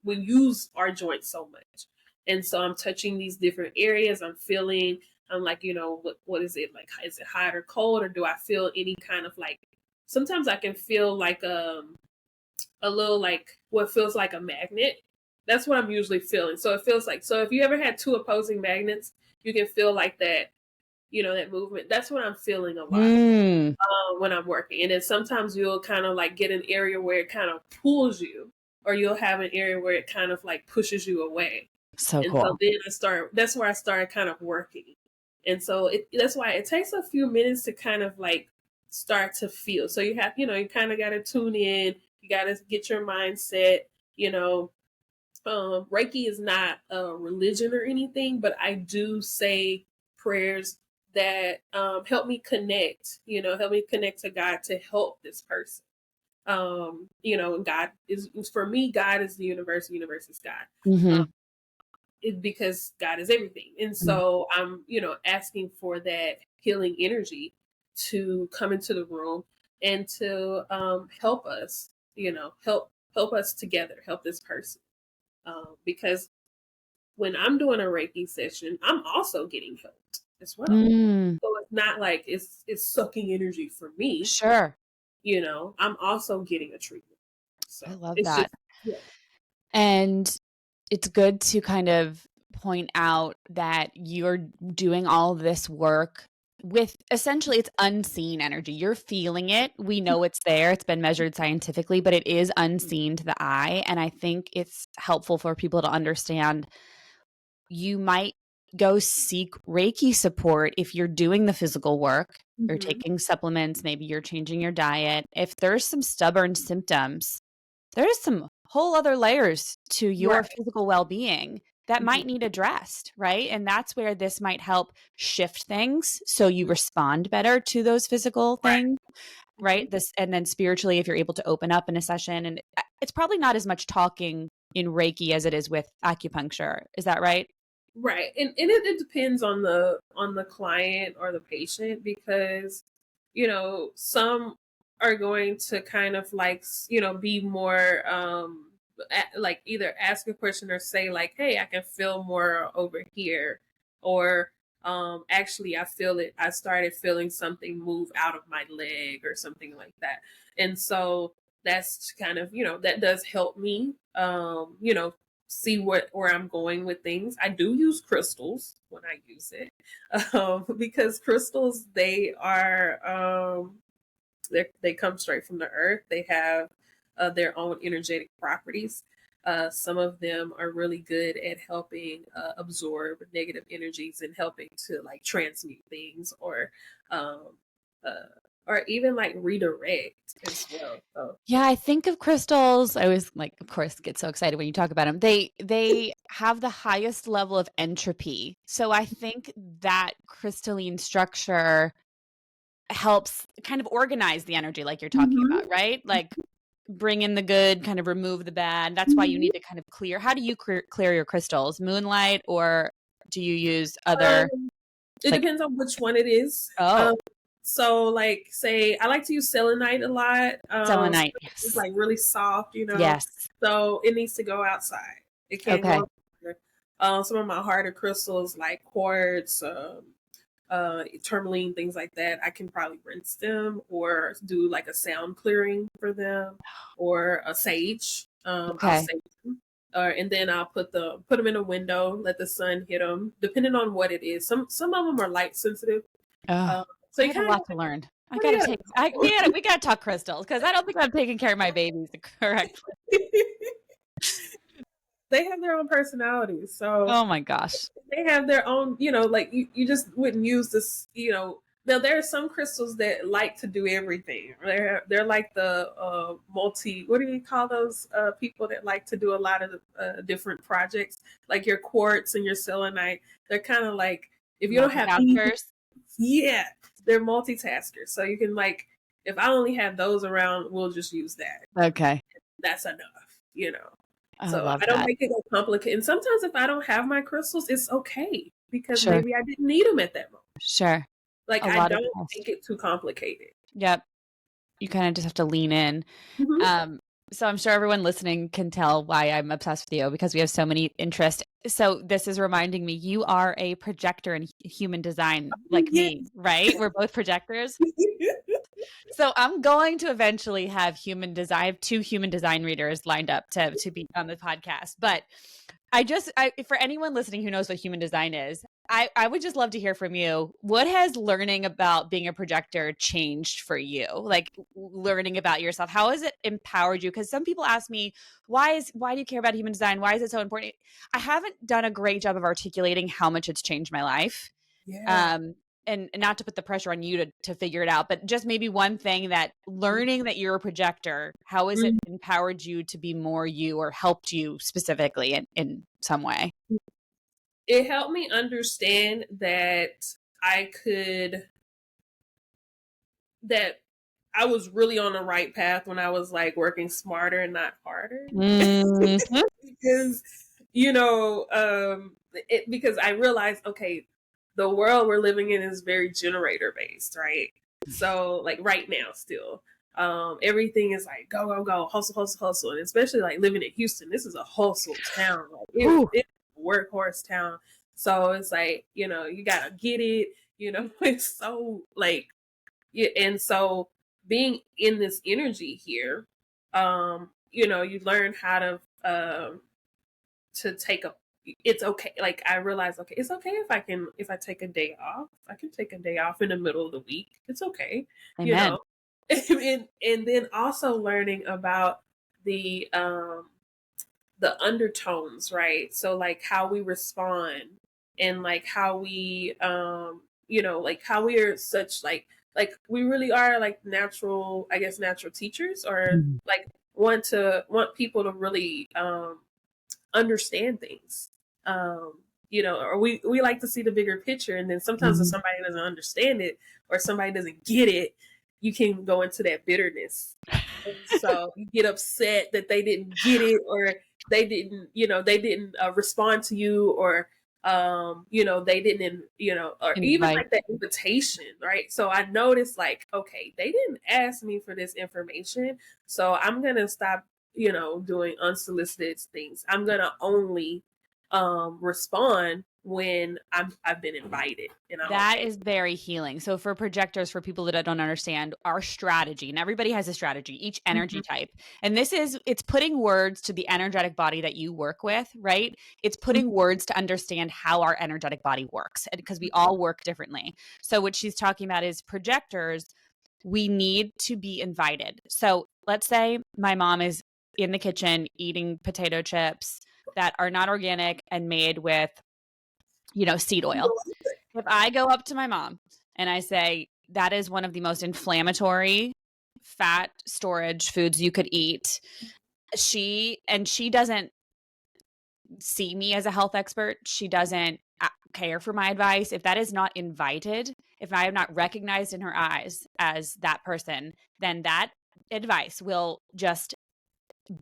we use our joints so much, and so I'm touching these different areas. I'm feeling. I'm like, what is it like? Is it hot or cold, or do I feel any kind of like? Sometimes I can feel like a little like what feels like a magnet. That's what I'm usually feeling. So it feels like, so if you ever had two opposing magnets, you can feel like that, that movement. That's what I'm feeling a lot when I'm working. And then sometimes you'll kind of like get an area where it kind of pulls you, or you'll have an area where it kind of like pushes you away. So and cool. So then that's where I started kind of working. And so that's why it takes a few minutes to kind of like start to feel. So you have, you kind of got to tune in. You got to get your mindset, Reiki is not a religion or anything, but I do say prayers that help me connect, help me connect to God to help this person. God is, for me, God is the universe is God. Because God is everything. And so I'm, asking for that healing energy to come into the room and to help us, help us together, help this person. Because when I'm doing a Reiki session, I'm also getting helped as well. So it's not like it's sucking energy from me. Sure. I'm also getting a treatment. So I love it's that. Yeah. And it's good to kind of point out that you're doing all this work with essentially it's unseen energy. You're feeling it. We know it's there. It's been measured scientifically, but it is unseen to the eye. And I think it's helpful for people to understand you might go seek Reiki support if you're doing the physical work, you're taking supplements, maybe you're changing your diet. If there's some stubborn symptoms, there's some whole other layers to your physical well-being that might need addressed, right? And that's where this might help shift things so you respond better to those physical things, right? And then spiritually, if you're able to open up in a session, and it's probably not as much talking in Reiki as it is with acupuncture. Is that right? Right. And it depends on the client or the patient, because, some are going to kind of like, be more like either ask a question or say like, hey, I can feel more over here, or actually I started feeling something move out of my leg or something like that. And so that's kind of, that does help me see where I'm going with things. I do use crystals when I use it, because crystals, they are they come straight from the earth. They have their own energetic properties. Some of them are really good at helping absorb negative energies and helping to like transmute things, um, or even like redirect as well. So. Yeah, I think of crystals. I always like, of course, get so excited when you talk about them. They have the highest level of entropy. So I think that crystalline structure helps kind of organize the energy like you're talking about, right? Like bring in the good, kind of remove the bad. That's why you need to kind of clear. How do you clear your crystals? Moonlight, or do you use other? It Like, depends on which one it is. oh, So like say I like to use selenite a lot. selenite. It's Yes. like really soft, Yes. So it needs to go outside. It can Okay. go. Some of my harder crystals like quartz, tourmaline, things like that, I can probably rinse them or do like a sound clearing for them, or a sage. I'll Okay. sage them, and then I'll put them in a window, let the sun hit them, depending on what it is. Some of them are light sensitive, Oh, so I you have a kind of lot to learn. I what do gotta you take. We gotta talk crystals because I don't think I'm taking care of my babies correctly. they have their own personalities, so Oh my gosh. they have their own, like you just wouldn't use this, now there are some crystals that like to do everything. They're like the multi, what do you call those people that like to do a lot of different projects, like your quartz and your selenite. They're kind of like, if you don't have anything, Multitaskers. yeah, they're multitaskers, so you can, like, if I only have those around, we'll just use that. Okay. That's enough. I So love I don't that. make it go complicated. And sometimes if I don't have my crystals, it's okay because Sure. maybe I didn't need them at that moment. Sure. Like, A I lot of don't trust. make it too complicated. Yep. You kind of just have to lean in. Hmm. So I'm sure everyone listening can tell why I'm obsessed with you because we have so many interests. So this is reminding me you are a projector in human design like Yeah. me, right? We're both projectors. So I'm going to eventually have human design. I have two human design readers lined up to be on the podcast. But for anyone listening who knows what human design is, I would just love to hear from you. What has learning about being a projector changed for you? Like learning about yourself, how has it empowered you? Because some people ask me, why do you care about human design? Why is it so important? I haven't done a great job of articulating how much it's changed my life. Yeah. Um, and not to put the pressure on you to figure it out, but just maybe one thing that learning that you're a projector, how has it Mhm. empowered you to be more you or helped you specifically in some way? It helped me understand I could, that I was really on the right path when I was like working smarter and not harder. Mhm. Because, because I realized, okay, the world we're living in is very generator based, right? So, like, right now still, everything is like go go go, hustle hustle hustle, and especially like living in Houston, this is a hustle town. Like, Whew. it's a workhorse town. So it's like, you gotta get it. It's so like, yeah. And so being in this energy here, you learn how to take a, it's okay. Like, I realized, okay, it's okay if I take a day off. I can take a day off in the middle of the week. It's okay, you Amen. know. And then also learning about the um the undertones, right? So like how we respond, and like how we like how we are such like we really are like natural, I guess, natural teachers, or Mhm. like want people to really understand things. Or we like to see the bigger picture, and then sometimes if Mhm. somebody doesn't understand it or somebody doesn't get it, you can go into that bitterness. And so you get upset that they didn't get it, or they didn't respond to you, or they didn't, or even Invite. like that invitation, right? So I noticed, like, okay, they didn't ask me for this information, so I'm gonna stop doing unsolicited things. I'm gonna only respond when I've been invited, and I'm That okay. is very healing. So for projectors, for people that don't understand our strategy, and everybody has a strategy, each energy Mhm. type. And it's putting words to the energetic body that you work with, right? It's Mhm. putting words to understand how our energetic body works because we all work differently. So what she's talking about is projectors, we need to be invited. So let's say my mom is in the kitchen eating potato chips that are not organic and made with, seed oil. If I go up to my mom and I say, that is one of the most inflammatory fat storage foods you could eat, she doesn't see me as a health expert. She doesn't care for my advice. If that is not invited, if I am not recognized in her eyes as that person, then that advice will just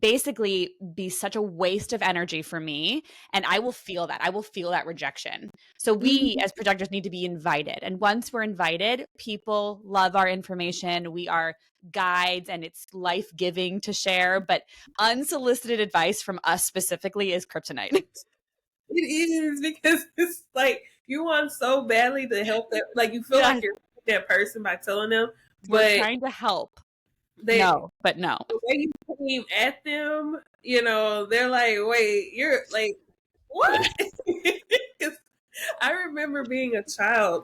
basically be such a waste of energy for me, and I will feel that. I will feel that rejection. So we as projectors need to be invited. And once we're invited, people love our information. We are guides and it's life-giving to share, but unsolicited advice from us specifically is kryptonite. It is, because it's like you want so badly to help that, like you feel like Yes. you're that person by telling them, We're but trying to help. they No, but no. the way you came at them, you know, they're like, wait, you're like, what? 'Cause I remember being a child,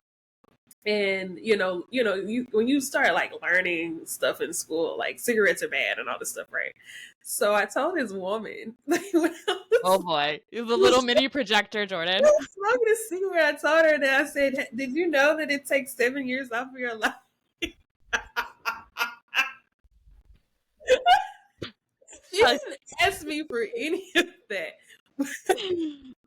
and you when you start like learning stuff in school, like cigarettes are bad and all this stuff, right? So I told this woman, like, when I Oh was, boy. The little mini projector, Jordan. smoking a cigarette, I told her that, I said, did you know that it takes 7 years off of your life? She didn't ask me for any of that.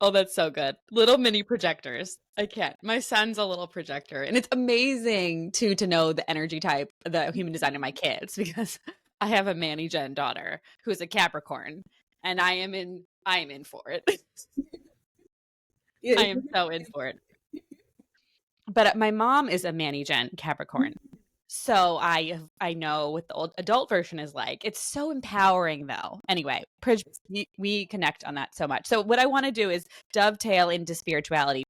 Oh, that's so good. Little mini projectors. I can't. My son's a little projector. And it's amazing too to know the energy type, the human design of my kids, because I have a Manny Gen daughter who's a Capricorn, and I am in for it. Yeah. I am so in for it. But my mom is a Manny Gen Capricorn. So I know what the old adult version is like. It's so empowering though. Anyway, we connect on that so much. So what I want to do is dovetail into spirituality,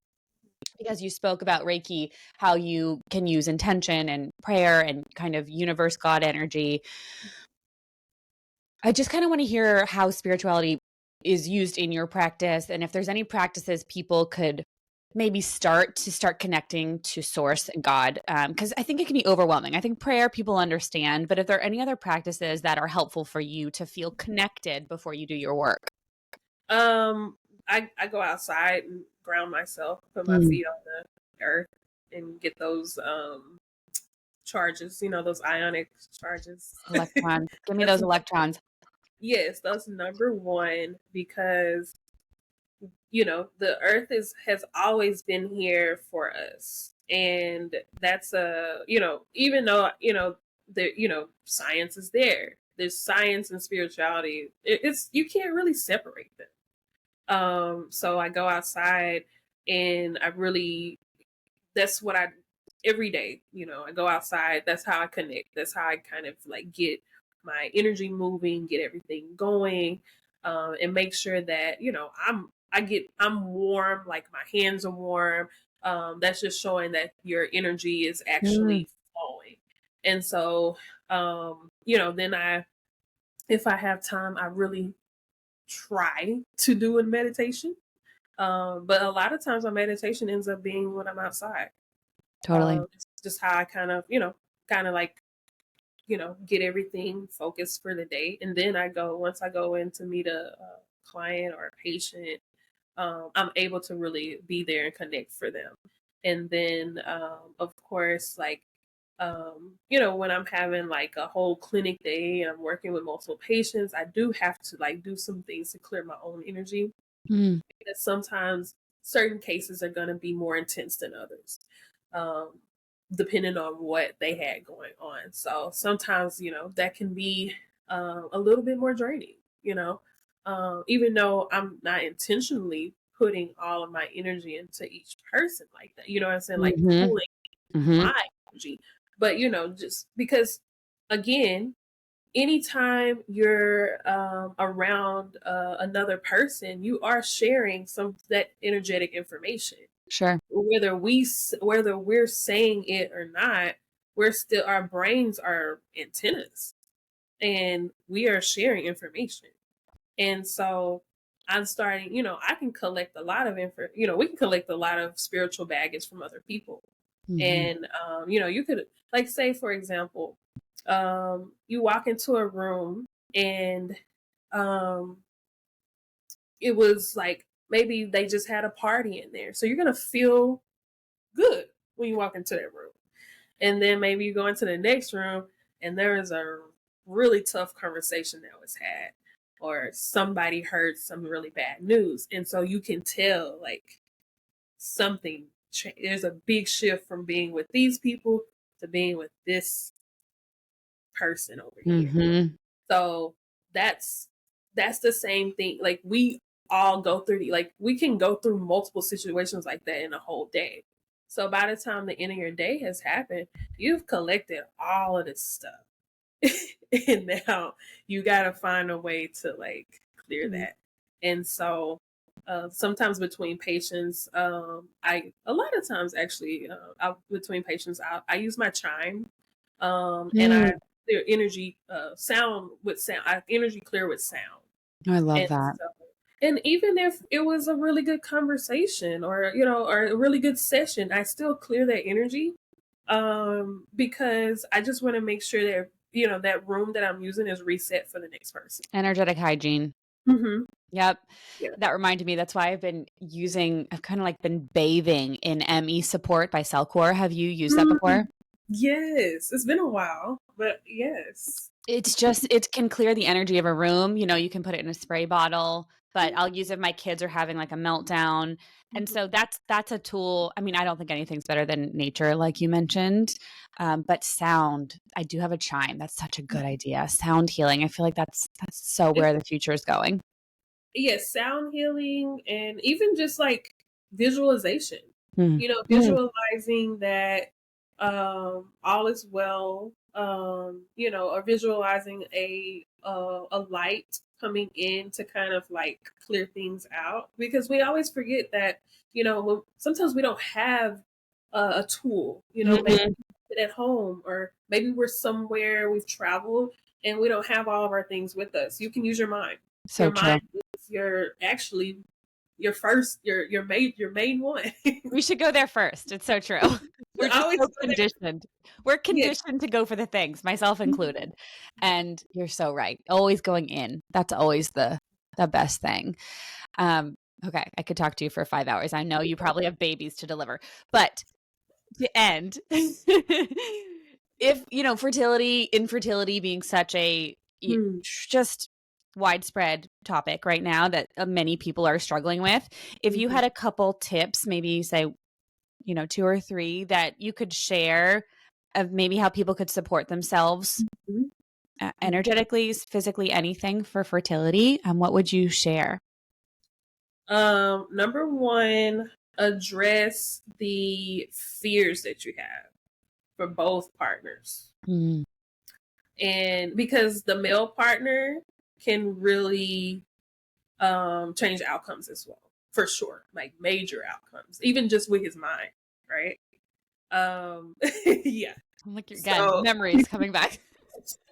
because you spoke about Reiki, how you can use intention and prayer and kind of universe God energy. I just kind of want to hear how spirituality is used in your practice, and if there's any practices people could maybe start connecting to source and God, because I think it can be overwhelming. I think prayer people understand, but if there are any other practices that are helpful for you to feel connected before you do your work. I go outside and ground myself, put my feet on the earth, and get those charges, those ionic charges. Electrons. Give me those electrons. Yes, that's number one, because the earth has always been here for us. And that's even though, science is there. There's science and spirituality. It's you can't really separate them. So I go outside, and that's what I every day, I go outside. That's how I connect. That's how I kind of like get my energy moving, get everything going, and make sure that, I'm warm, like my hands are warm. That's just showing that your energy is actually flowing. And so, then if I have time, I really try to do a meditation. But a lot of times my meditation ends up being when I'm outside. Totally. It's just how I kind of like, get everything focused for the day. And then once I go in to meet a client or a patient, I'm able to really be there and connect for them. And then, of course, like, when I'm having like a whole clinic day and I'm working with multiple patients, I do have to like do some things to clear my own energy, because sometimes certain cases are going to be more intense than others, um, depending on what they had going on. So sometimes, that can be a little bit more draining, even though I'm not intentionally putting all of my energy into each person like that. You know what I'm saying? Like pulling my energy. But, just because, again, anytime you're around another person, you are sharing some that energetic information. Sure. Whether we're saying it or not, our brains are antennas, and we are sharing information. And so I'm starting, I can collect a lot of we can collect a lot of spiritual baggage from other people. And you could, like, say for example, you walk into a room, and it was like maybe they just had a party in there. So you're gonna feel good when you walk into that room. And then maybe you go into the next room, and there is a really tough conversation that was had, or somebody heard some really bad news. And so you can tell like there's a big shift from being with these people to being with this person over here. So that's that's the same thing. Like we all go through like we can go through multiple situations like that in a whole day. So by the time the end of your day has happened, you've collected all of this stuff. And now you got to find a way to like clear that. And so sometimes between patients, a lot of times actually, between patients, I use my chime, and I clear energy, sound with sound. I energy clear with sound. I love And that. so, and even if it was a really good conversation or, you know, or a really good session, I still clear that energy, because I just want to make sure that, you know, that room that I'm using is reset for the next person. Energetic hygiene. Mm-hmm. Yep. Yeah. That reminded me. That's why I've kind of like been bathing in ME support by Cellcore. Have you used that before? Yes. It's been a while, but yes. It's just, it can clear the energy of a room. You know, you can put it in a spray bottle, but I'll use it if my kids are having like a meltdown. And so that's a tool. I mean, I don't think anything's better than nature, like you mentioned. But sound, I do have a chime. That's such a good idea. Sound healing. I feel like that's so where the future is going. Yes, sound healing and even just like visualization. Mm. You know, visualizing that all is well, you know, or visualizing a light coming in to kind of like clear things out, because we always forget that, you know, sometimes we don't have a tool, you know, maybe at home, or maybe we're somewhere, we've traveled and we don't have all of our things with us. You can use your mind. So Your true. mind is your main one. We should go there first. It's so true. We're just always so conditioned. We're Yeah. conditioned to go for the things, myself included. And you're so right. Always going in. That's always the best thing. Okay, I could talk to you for 5 hours. I know you probably have babies to deliver. But to end, if, you know, infertility being such a just widespread topic right now that many people are struggling with, if you had a couple tips, maybe say, you know, 2 or 3 that you could share of maybe how people could support themselves energetically, physically, anything for fertility, what would you share? Number one, address the fears that you have for both partners. And because the male partner can really change outcomes as well, for sure, like major outcomes, even just with his mind, right? Yeah. Like, again, memories coming back.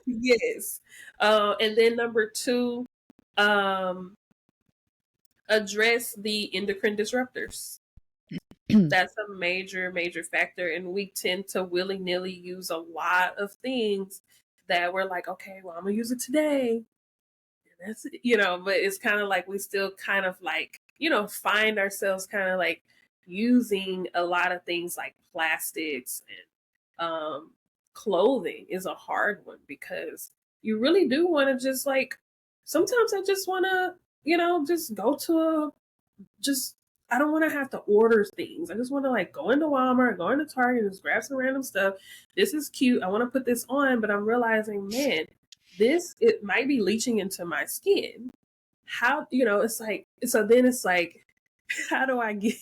Yes. And then number 2, address the endocrine disruptors. That's a major factor, and we tend to willy-nilly use a lot of things that we're like, okay, well, I'm gonna use it today. That's it, you know, but it's kind of like we still kind of like, you know, find ourselves kind of like using a lot of things like plastics and clothing is a hard one, because you really do want to just like, sometimes I just want to, you know, just go to I don't want to have to order things. I just want to like go into Walmart, go into Target, and just grab some random stuff. This is cute. I want to put this on, but I'm realizing, man, it might be leaching into my skin. How, you know, it's like, so then it's like, how do I get,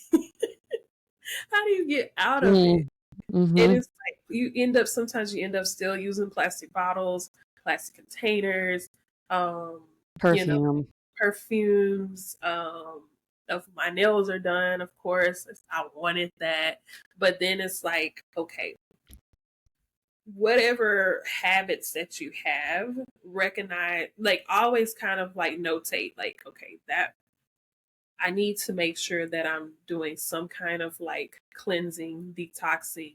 how do you get out of it? And it's like, sometimes you end up still using plastic bottles, plastic containers, you know, perfumes, of my nails are done, of course. I wanted that. But then it's like, okay, whatever habits that you have, recognize, like always kind of like notate, like, okay, that I need to make sure that I'm doing some kind of like cleansing, detoxing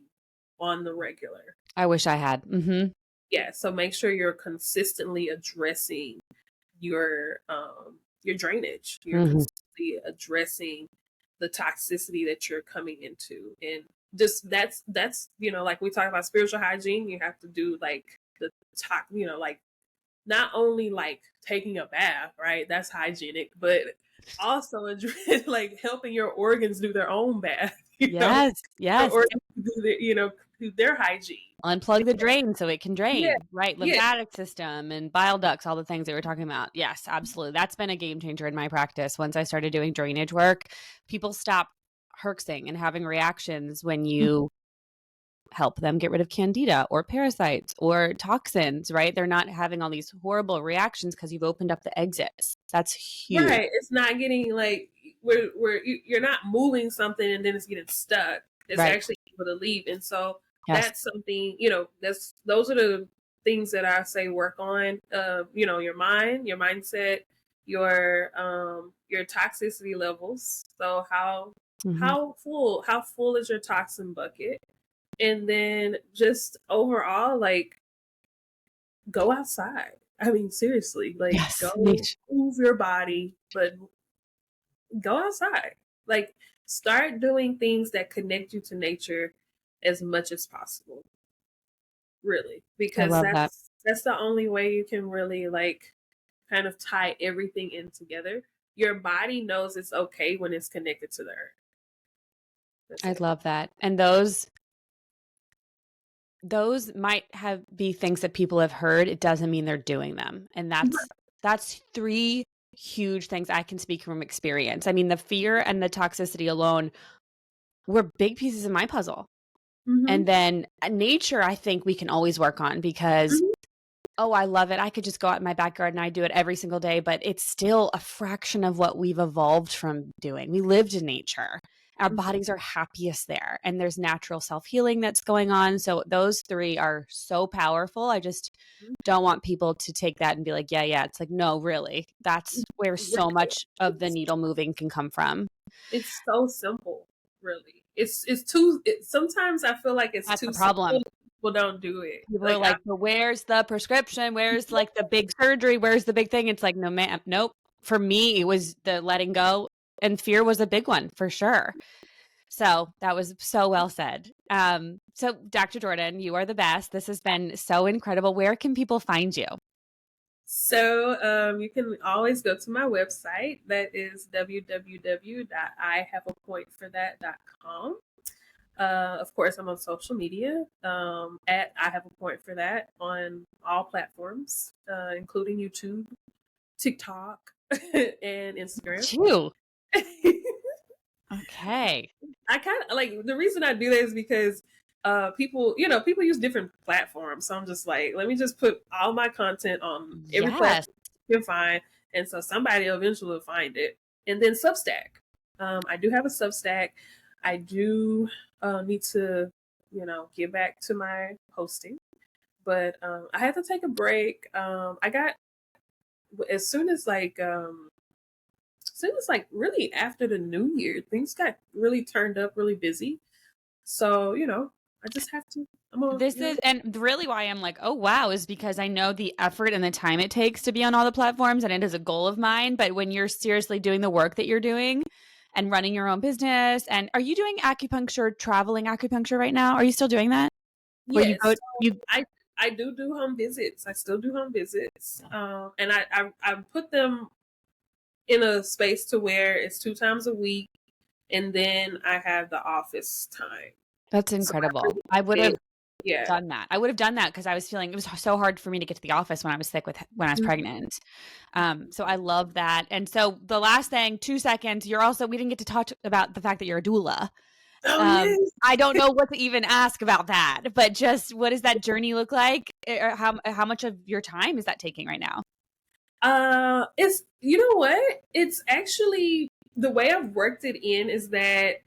on the regular. I wish I had. Yeah. So make sure you're consistently addressing your drainage. You're consistently addressing the toxicity that you're coming into. And just that's, you know, like we talk about spiritual hygiene, you have to do like the you know, like not only like taking a bath, right? That's hygienic, but also like helping your organs do their own bath. You know? Yes. Or do you know, their hygiene. Unplug the drain so it can Yeah, drain, right? yeah, Lymphatic system and bile ducts, all the things that we're talking about. Yes, absolutely. That's been a game changer in my practice. Once I started doing drainage work, people stop herxing and having reactions when you help them get rid of candida or parasites or toxins, right? They're not having all these horrible reactions because you've opened up the exits. That's huge. right. It's not getting like you're not moving something and then it's getting stuck. It's Right. actually able to leave, and so Yes. that's something, you know. Those are the things that I say work on. You know, your mind, your mindset, your toxicity levels. So how full is your toxin bucket? And then just overall, like, go outside. I mean, seriously, like, Yes. go move your body, but go outside. Like, start doing things that connect you to nature as much as possible. Really, I because love that. that's the only way you can really, like, kind of tie everything in together. Your body knows it's okay when it's connected to the earth. That's I it. love that. And those might be things that people have heard. It doesn't mean they're doing them. And that's three huge things I can speak from experience. I mean, the fear and the toxicity alone were big pieces of my puzzle. Mm-hmm. And then nature, I think we can always work on because, oh, I love it. I could just go out in my backyard and I do it every single day, but it's still a fraction of what we've evolved from doing. We lived in nature. Our bodies are happiest there, and there's natural self-healing that's going on. So those three are so powerful. I just don't want people to take that and be like, yeah. It's like, no, really. That's where so much of the needle moving can come from. It's so simple, really. It's too. Sometimes I feel like it's That's too the problem. simple. People don't do it. People are like, well, where's the prescription? Where's like the big surgery? Where's the big thing? It's like, no, ma'am. Nope. For me, it was the letting go, and fear was a big one for sure. So that was so well said. So Dr. Jordan, you are the best. This has been so incredible. Where can people find you? So you can always go to my website. That is www.ihaveapointforthat.com. Of course, I'm on social media at I Have a Point for That on all platforms, including YouTube, TikTok, and Instagram. You. Okay. I kind of like, the reason I do that is because people use different platforms. So I'm just like, let me just put all my content on every platform you can find, and so somebody eventually will find it. And then Substack. I do have a Substack. I do need to, get back to my hosting, but I had to take a break. I got as soon as really after the new year, things got really turned up, really busy. So, I just have to. And really why I'm like, oh, wow, is because I know the effort and the time it takes to be on all the platforms, and it is a goal of mine. But when you're seriously doing the work that you're doing and running your own business, and are you doing traveling acupuncture right now? Are you still doing that? Yes. I do home visits. I still do home visits. And I put them in a space to where it's 2 times a week, and then I have the office time. That's incredible. So I would have done that. I would have done that because I was feeling it was so hard for me to get to the office when I was sick when I was pregnant. So I love that. And so the last thing, 2 seconds, we didn't get to talk about the fact that you're a doula. Yes. I don't know what to even ask about that, but just what does that journey look like? How much of your time is that taking right now? It's, you know what? It's actually, the way I've worked it in is that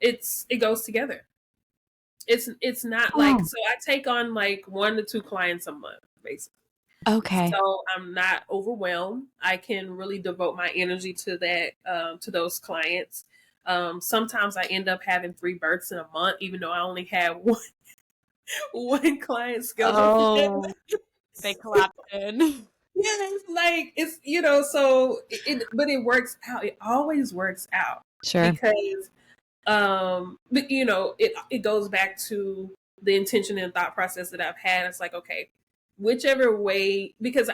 it goes together. It's not like, so I take on like 1 to 2 clients a month, basically. Okay. So I'm not overwhelmed. I can really devote my energy to that, to those clients. Sometimes I end up having 3 births in a month, even though I only have one client scheduled. Oh, they collapsed in. Yeah, it's but it works out. It always works out. Sure. Because but it goes back to the intention and thought process that I've had. It's like, okay, whichever way, because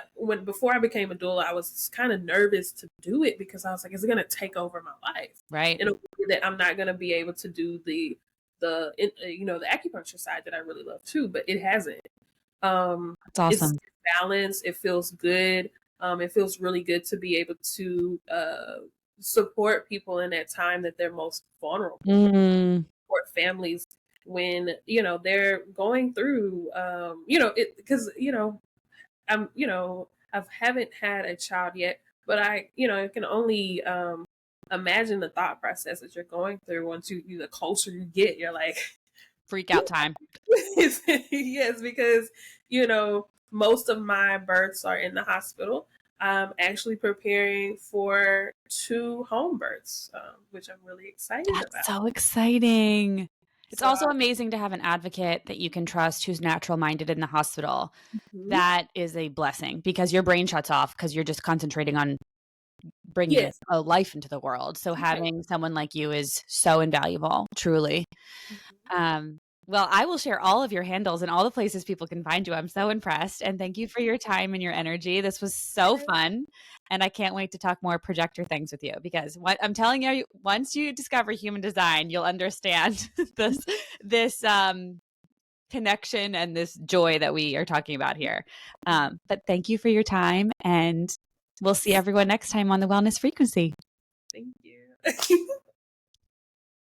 before I became a doula, I was kind of nervous to do it because I was like, is it going to take over my life? Right. In a way that I'm not going to be able to do the the acupuncture side that I really love too, but it hasn't. That's awesome. It's balanced. It feels good. It feels really good to be able to support people in that time that they're most vulnerable. Support families when they're going through because I haven't had a child yet, but I can only imagine the thought process that you're going through. Once the closer you get, you're like freak out time. Yes, because most of my births are in the hospital. I'm actually preparing for 2 home births, which I'm really excited about. That's so exciting. It's also amazing to have an advocate that you can trust who's natural minded in the hospital. That is a blessing because your brain shuts off because you're just concentrating on bringing a life into the world. So having someone like you is so invaluable, truly. Well, I will share all of your handles and all the places people can find you. I'm so impressed. And thank you for your time and your energy. This was so fun. And I can't wait to talk more projector things with you because what I'm telling you, once you discover human design, you'll understand this connection and this joy that we are talking about here. But thank you for your time. And we'll see everyone next time on the Wellness Frequency. Thank you.